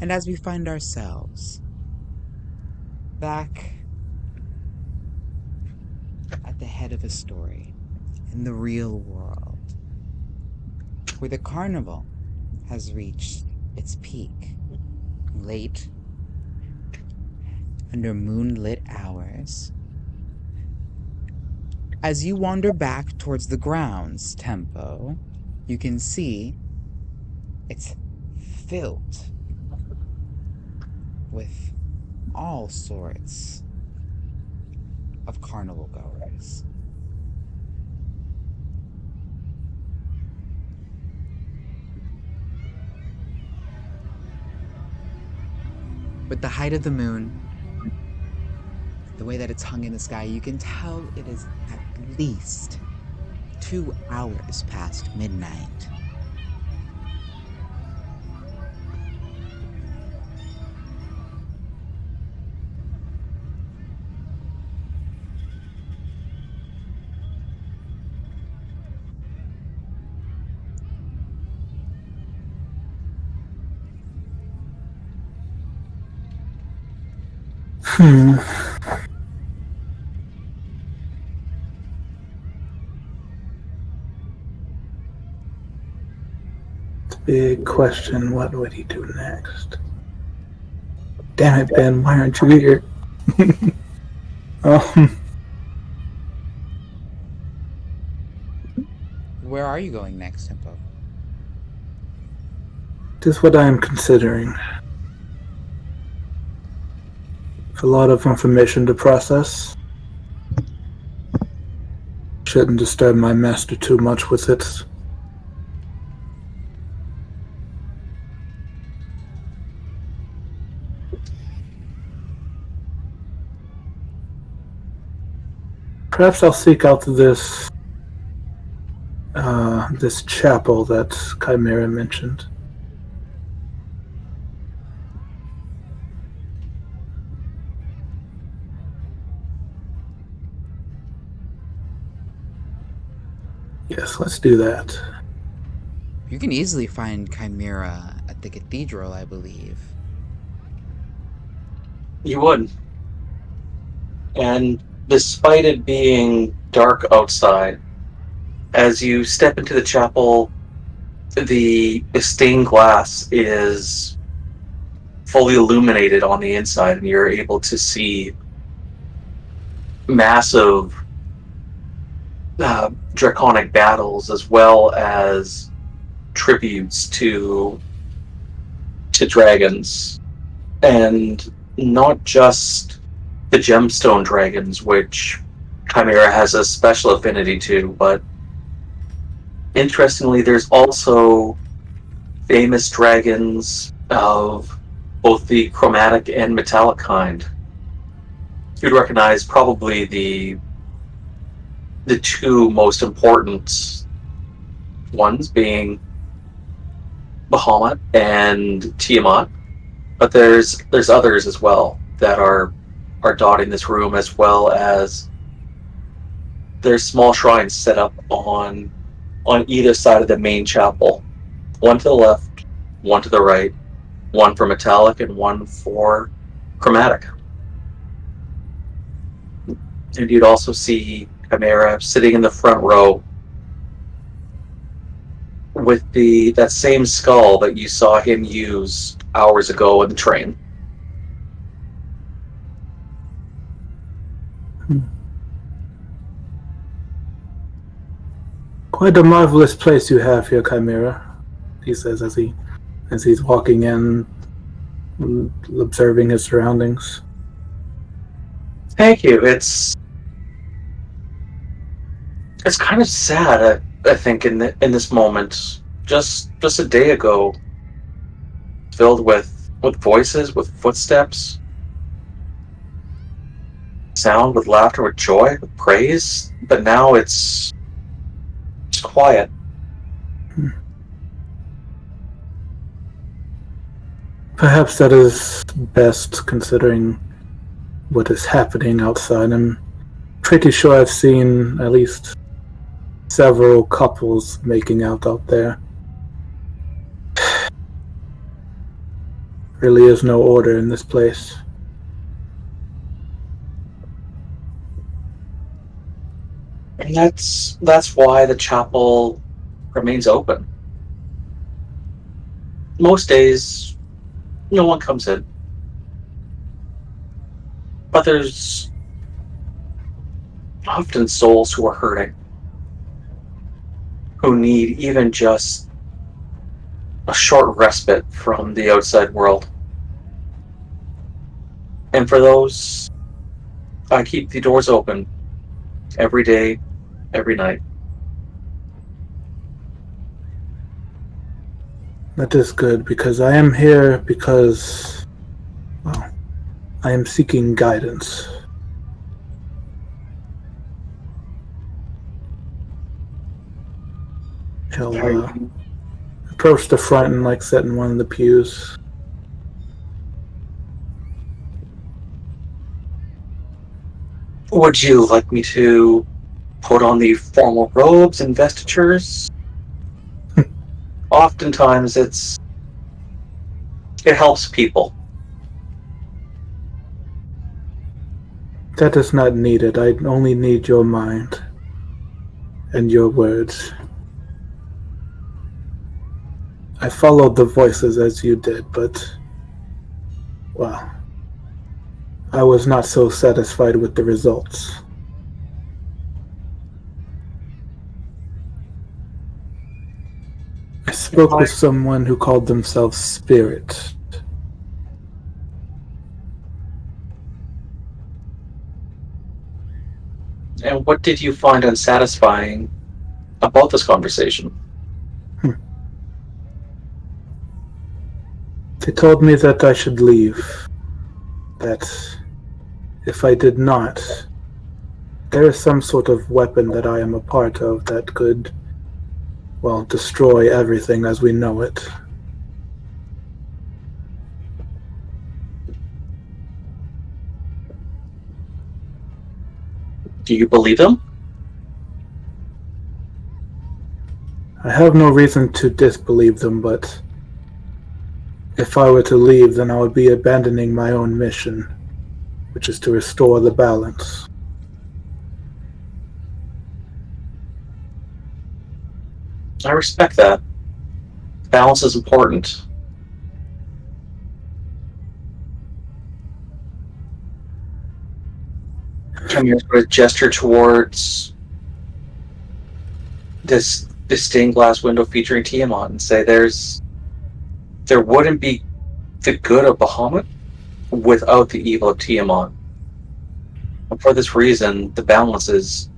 And as we find ourselves back at the head of a story in the real world, where the carnival has reached its peak, late, under moonlit hours, as you wander back towards the grounds, Tempo, you can see it's filled with all sorts of carnival goers. With the height of the moon, the way that it's hung in the sky, you can tell it is at least 2 hours past midnight. Big question, what would he do next? Damn it, Ben, why aren't you here? Where are you going next, Tempo? Just what I am considering. A lot of information to process. Shouldn't disturb my master too much with it. Perhaps I'll seek out this chapel that Chimera mentioned. Yes, let's do that. You can easily find Chimera at the cathedral, I believe. You would. And despite it being dark outside, as you step into the chapel, the stained glass is fully illuminated on the inside, and you're able to see massive draconic battles, as well as tributes to dragons, and not just the gemstone dragons, which Chimera has a special affinity to, but interestingly, there's also famous dragons of both the chromatic and metallic kind. You'd recognize probably the two most important ones being Bahamut and Tiamat, but there's others as well that are dotting this room, as well as there's small shrines set up on either side of the main chapel. One to the left, one to the right, one for metallic and one for chromatic. And you'd also see Chimera sitting in the front row with that same skull that you saw him use hours ago in the train. Quite a marvelous place you have here, Chimera, he says as he's walking in, observing his surroundings. Thank you. It's kind of sad, I think, in this moment. Just a day ago, filled with voices, with footsteps, sound, with laughter, with joy, with praise. But now it's quiet. Perhaps that is best, considering what is happening outside. I'm pretty sure I've seen at least several couples making out there. Really is no order in this place. And that's why the chapel remains open. Most days, no one comes in. But there's often souls who are hurting, who need even just a short respite from the outside world. And for those, I keep the doors open every day, every night. That is good, because I am here because, well, I am seeking guidance. He'll approach the front and sit in one of the pews. Would you like me to put on the formal robes and vestitures? Oftentimes it helps people. That is not needed. I only need your mind and your words. I followed the voices as you did, but, well, I was not so satisfied with the results. I spoke with someone who called themselves Spirit. And what did you find unsatisfying about this conversation? They told me that I should leave. That if I did not, there is some sort of weapon that I am a part of that could, well, destroy everything as we know it. Do you believe them? I have no reason to disbelieve them, but if I were to leave, then I would be abandoning my own mission, which is to restore the balance. I respect that. Balance is important. Can you sort of gesture towards this stained glass window featuring Tiamat and say there wouldn't be the good of Bahamut without the evil of Tiamat. And for this reason, the balance is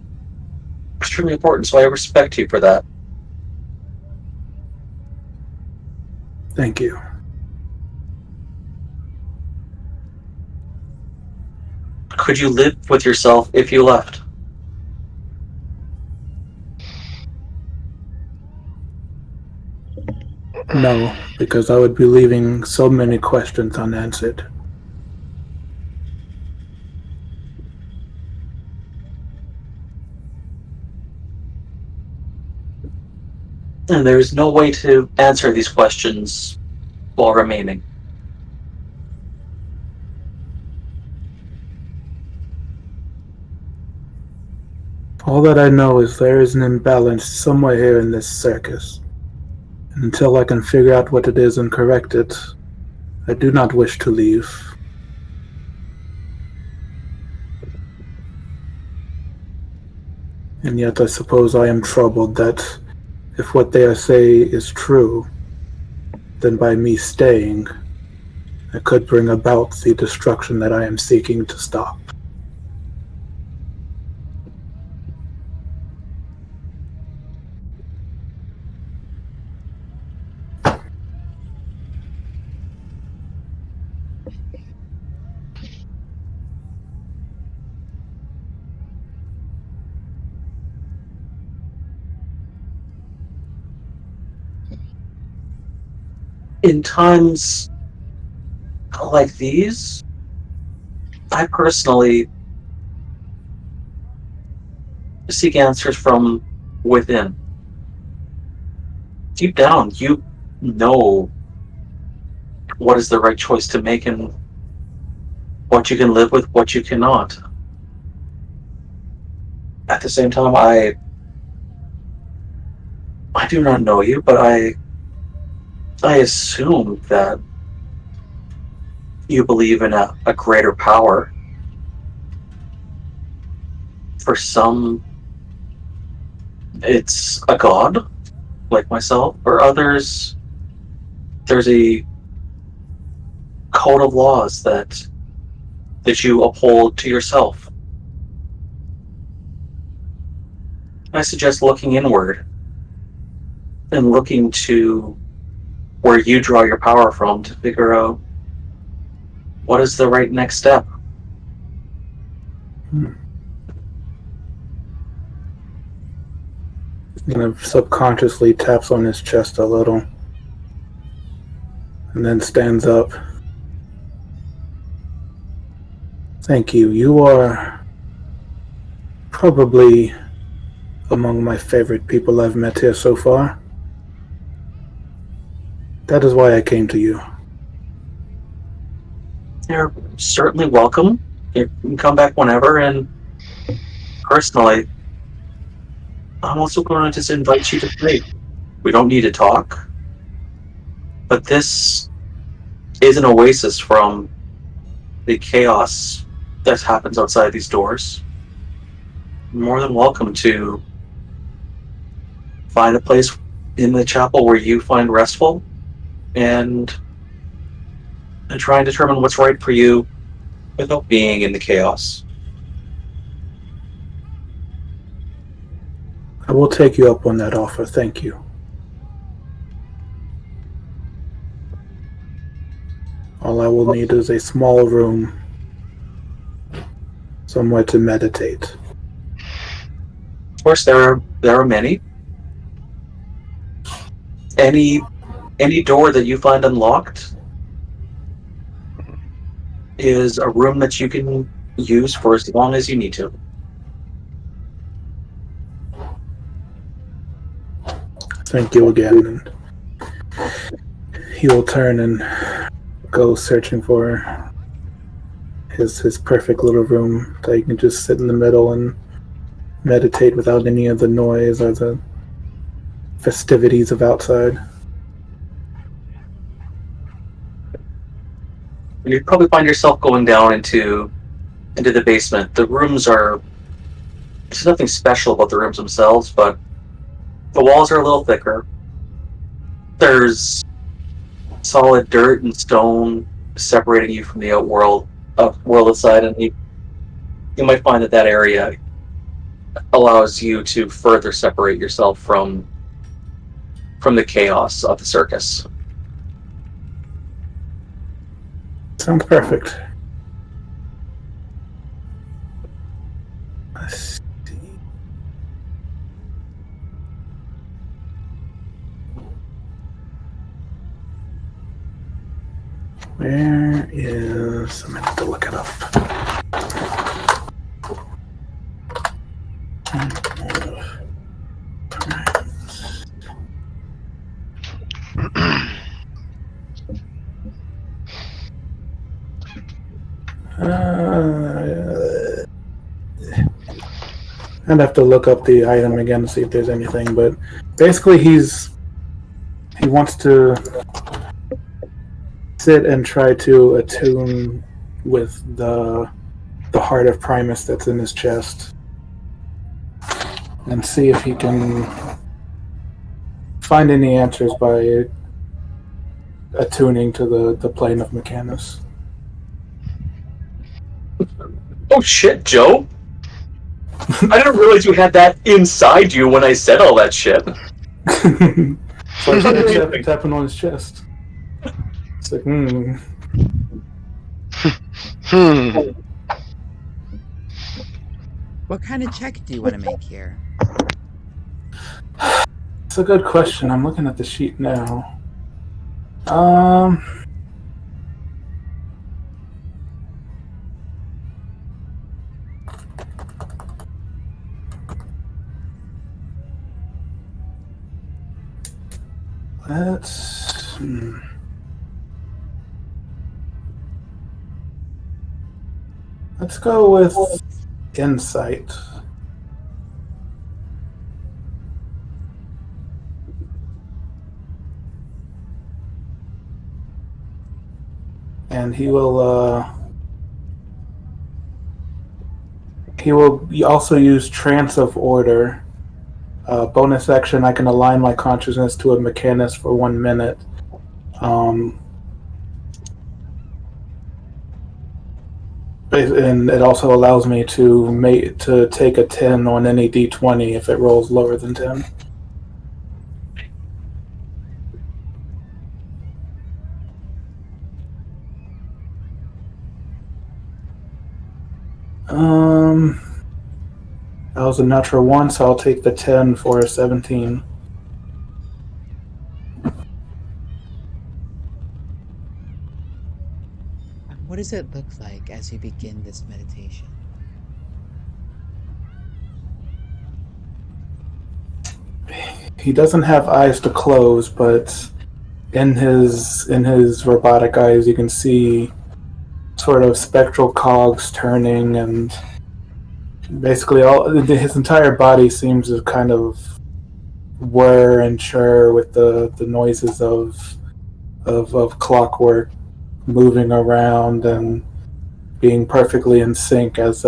extremely important, so I respect you for that. Thank you. Could you live with yourself if you left? No, because I would be leaving so many questions unanswered. And there is no way to answer these questions while remaining. All that I know is there is an imbalance somewhere here in this circus. And until I can figure out what it is and correct it, I do not wish to leave. And yet I suppose I am troubled that if what they say is true, then by me staying, I could bring about the destruction that I am seeking to stop. In times like these, I personally seek answers from within. Deep down, you know what is the right choice to make and what you can live with, what you cannot. At the same time, I do not know you, but I assume that you believe in a greater power. For some, it's a god, like myself. For others, there's a code of laws that you uphold to yourself. I suggest looking inward and looking to where you draw your power from to figure out what is the right next step. Kind of subconsciously taps on his chest a little and then stands up. Thank you. You are probably among my favorite people I've met here so far. That is why I came to you. You're certainly welcome. You can come back whenever, and personally, I'm also going to just invite you to play. We don't need to talk, but this is an oasis from the chaos that happens outside these doors. You're more than welcome to find a place in the chapel where you find restful and try and determine what's right for you without being in the chaos. I will take you up on that offer. Thank you. All I will need is a small room, somewhere to meditate. Of course, there are many. Any door that you find unlocked is a room that you can use for as long as you need to. Thank you again. And he will turn and go searching for his perfect little room that he can just sit in the middle and meditate without any of the noise or the festivities of outside. You'd probably find yourself going down into the basement. The rooms are... There's nothing special about the rooms themselves, but the walls are a little thicker. There's solid dirt and stone separating you from the world outside, and you might find that area allows you to further separate yourself from the chaos of the circus. Sounds perfect. Let's see. Where is... I'm going to have to look it up. I'd have to look up the item again to see if there's anything, but basically he wants to sit and try to attune with the heart of Primus that's in his chest and see if he can find any answers by attuning to the plane of Mechanus. Oh shit, Joe! I didn't realize you had that inside you when I said all that shit. So I started tapping on his chest. It's like, What kind of check do you want to make here? It's a good question. I'm looking at the sheet now. Let's... Let's go with insight. And he will also use trance of order. Bonus action, I can align my consciousness to a mechanist for 1 minute. And it also allows me to take a 10 on any d20 if it rolls lower than 10. That was a natural 1, so I'll take the 10 for a 17. What does it look like as you begin this meditation? He doesn't have eyes to close, but in his robotic eyes, you can see sort of spectral cogs turning, and basically his entire body seems to kind of whir and churr with the noises of clockwork moving around and being perfectly in sync as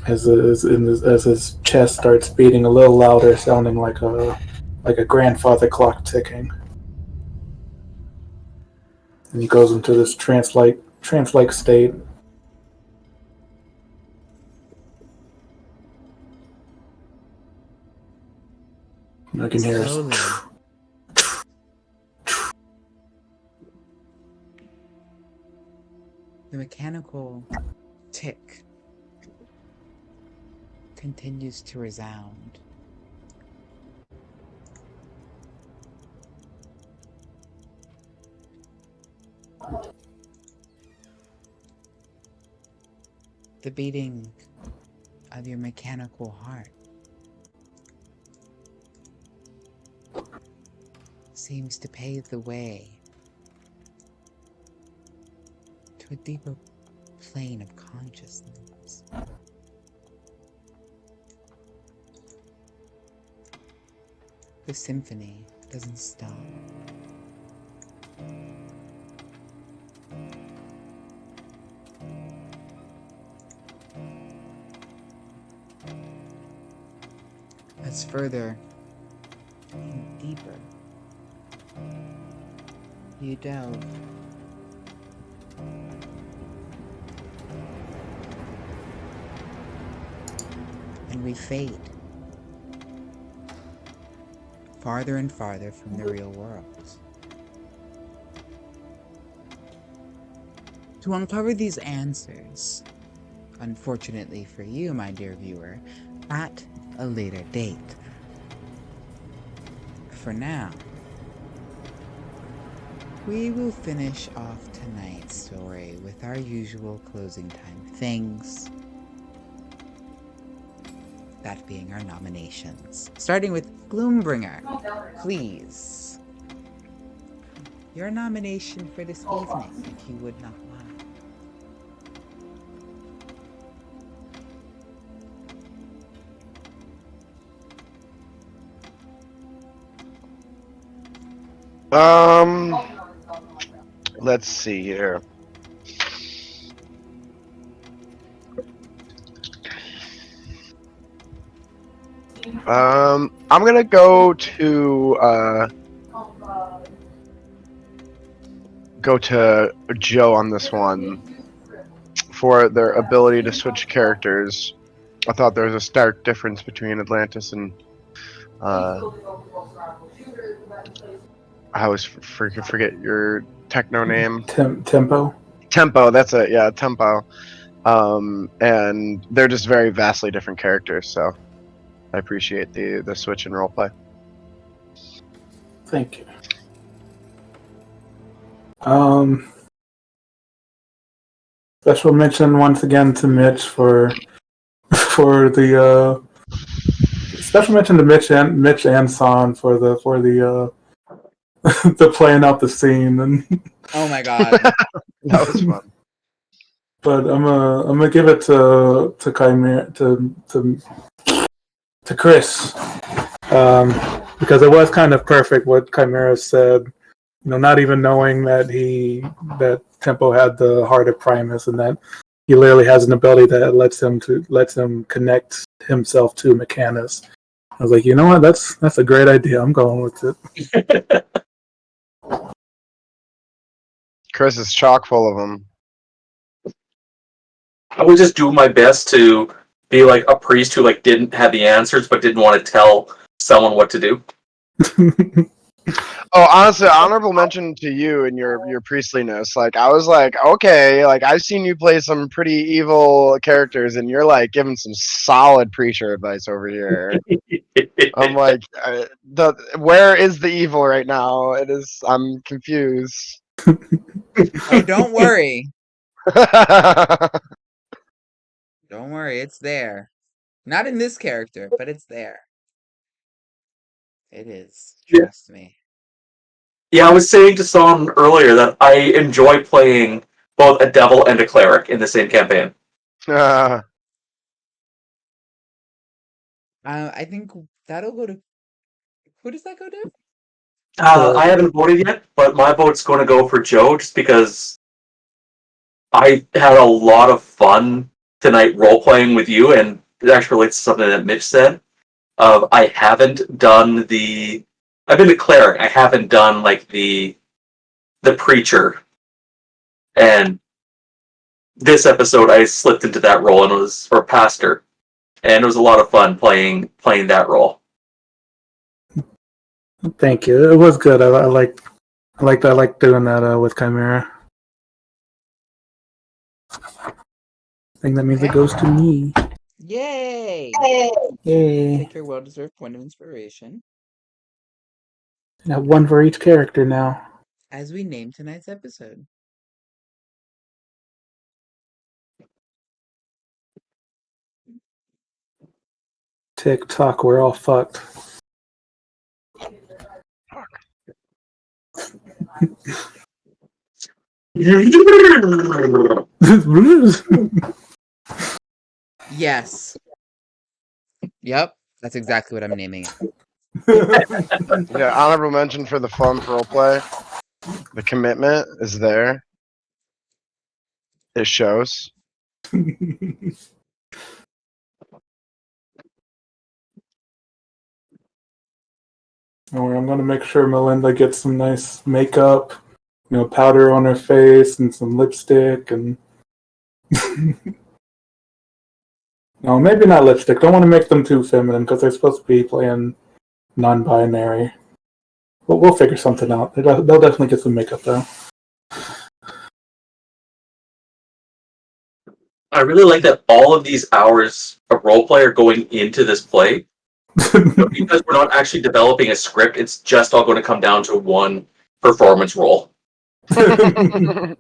his chest starts beating a little louder, sounding like a grandfather clock ticking. And he goes into this trance-like state. And I can hear Slowly, the mechanical tick continues to resound. The beating of your mechanical heart seems to pave the way to a deeper plane of consciousness. The symphony doesn't stop. As further and deeper you delve, and we fade farther and farther from the real world. To uncover these answers, unfortunately for you, my dear viewer, at a later date. For now, we will finish off tonight's story with our usual closing time things. That being our nominations. Starting with Gloombringer, please. Your nomination for this evening, if you would not mind. Let's see here. I'm gonna go to Joe on this one for their ability to switch characters. I thought there was a stark difference between Atlantis and I always forget your techno name. Tempo. Tempo, that's it. Yeah, Tempo. And they're just very vastly different characters. So I appreciate the switch in roleplay. Thank you. Special mention once again to Mitch for the special mention to Mitch and San for the the playing out the scene and Oh my god. That was fun. but I'm gonna give it to Chimera to Chris, because it was kind of perfect what Chimera said. You know, not even knowing that Tempo had the heart of Primus, and that he literally has an ability that lets him connect himself to Mechanus. I was like, you know what? That's a great idea. I'm going with it. Chris is chock full of them. I would just do my best to be like a priest who like didn't have the answers but didn't want to tell someone what to do. Oh, honestly, honorable mention to you and your priestliness. Like, I was like, okay, like I've seen you play some pretty evil characters, and you're like giving some solid preacher advice over here. I'm like, where is the evil right now? I'm confused. Oh, don't worry. Don't worry, it's there. Not in this character, but it's there. It is. Trust me. Yeah, I was saying to Son earlier that I enjoy playing both a devil and a cleric in the same campaign. I think that'll go to. Who does that go to? I haven't voted yet, but my vote's going to go for Joe just because I had a lot of fun tonight role playing with you, and it actually relates to something that Mitch said. I haven't done the. I've been a cleric. I haven't done like the preacher, and this episode I slipped into that role and was for pastor, and it was a lot of fun playing that role. Thank you. It was good. I like doing that with Chimera. I think that means it goes to me. Yay! Yay! Take your well-deserved point of inspiration. I have one for each character now. As we name tonight's episode. TikTok, we're all fucked. Yes. Yep. That's exactly what I'm naming it. Yeah, honorable mention for the fun roleplay. The commitment is there. It shows. I'm gonna make sure Melinda gets some nice makeup, powder on her face and some lipstick and no, maybe not lipstick. Don't want to make them too feminine because they're supposed to be playing non-binary. But we'll figure something out. They'll definitely get some makeup though. I really like that all of these hours of roleplay are going into this play. Because we're not actually developing a script, it's just all going to come down to one performance role. I'm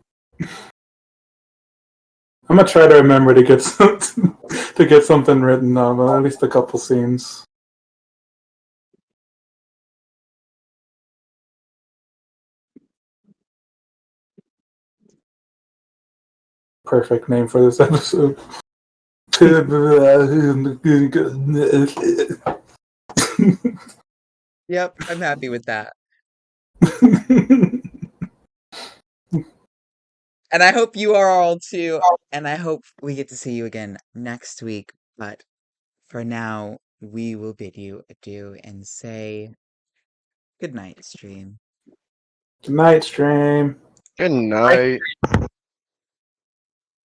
gonna try to remember to get something written up, at least a couple scenes. Perfect name for this episode. Yep, I'm happy with that. And I hope you are all too. And I hope we get to see you again next week. But for now, we will bid you adieu and say good night, stream. Good night, stream. Good night.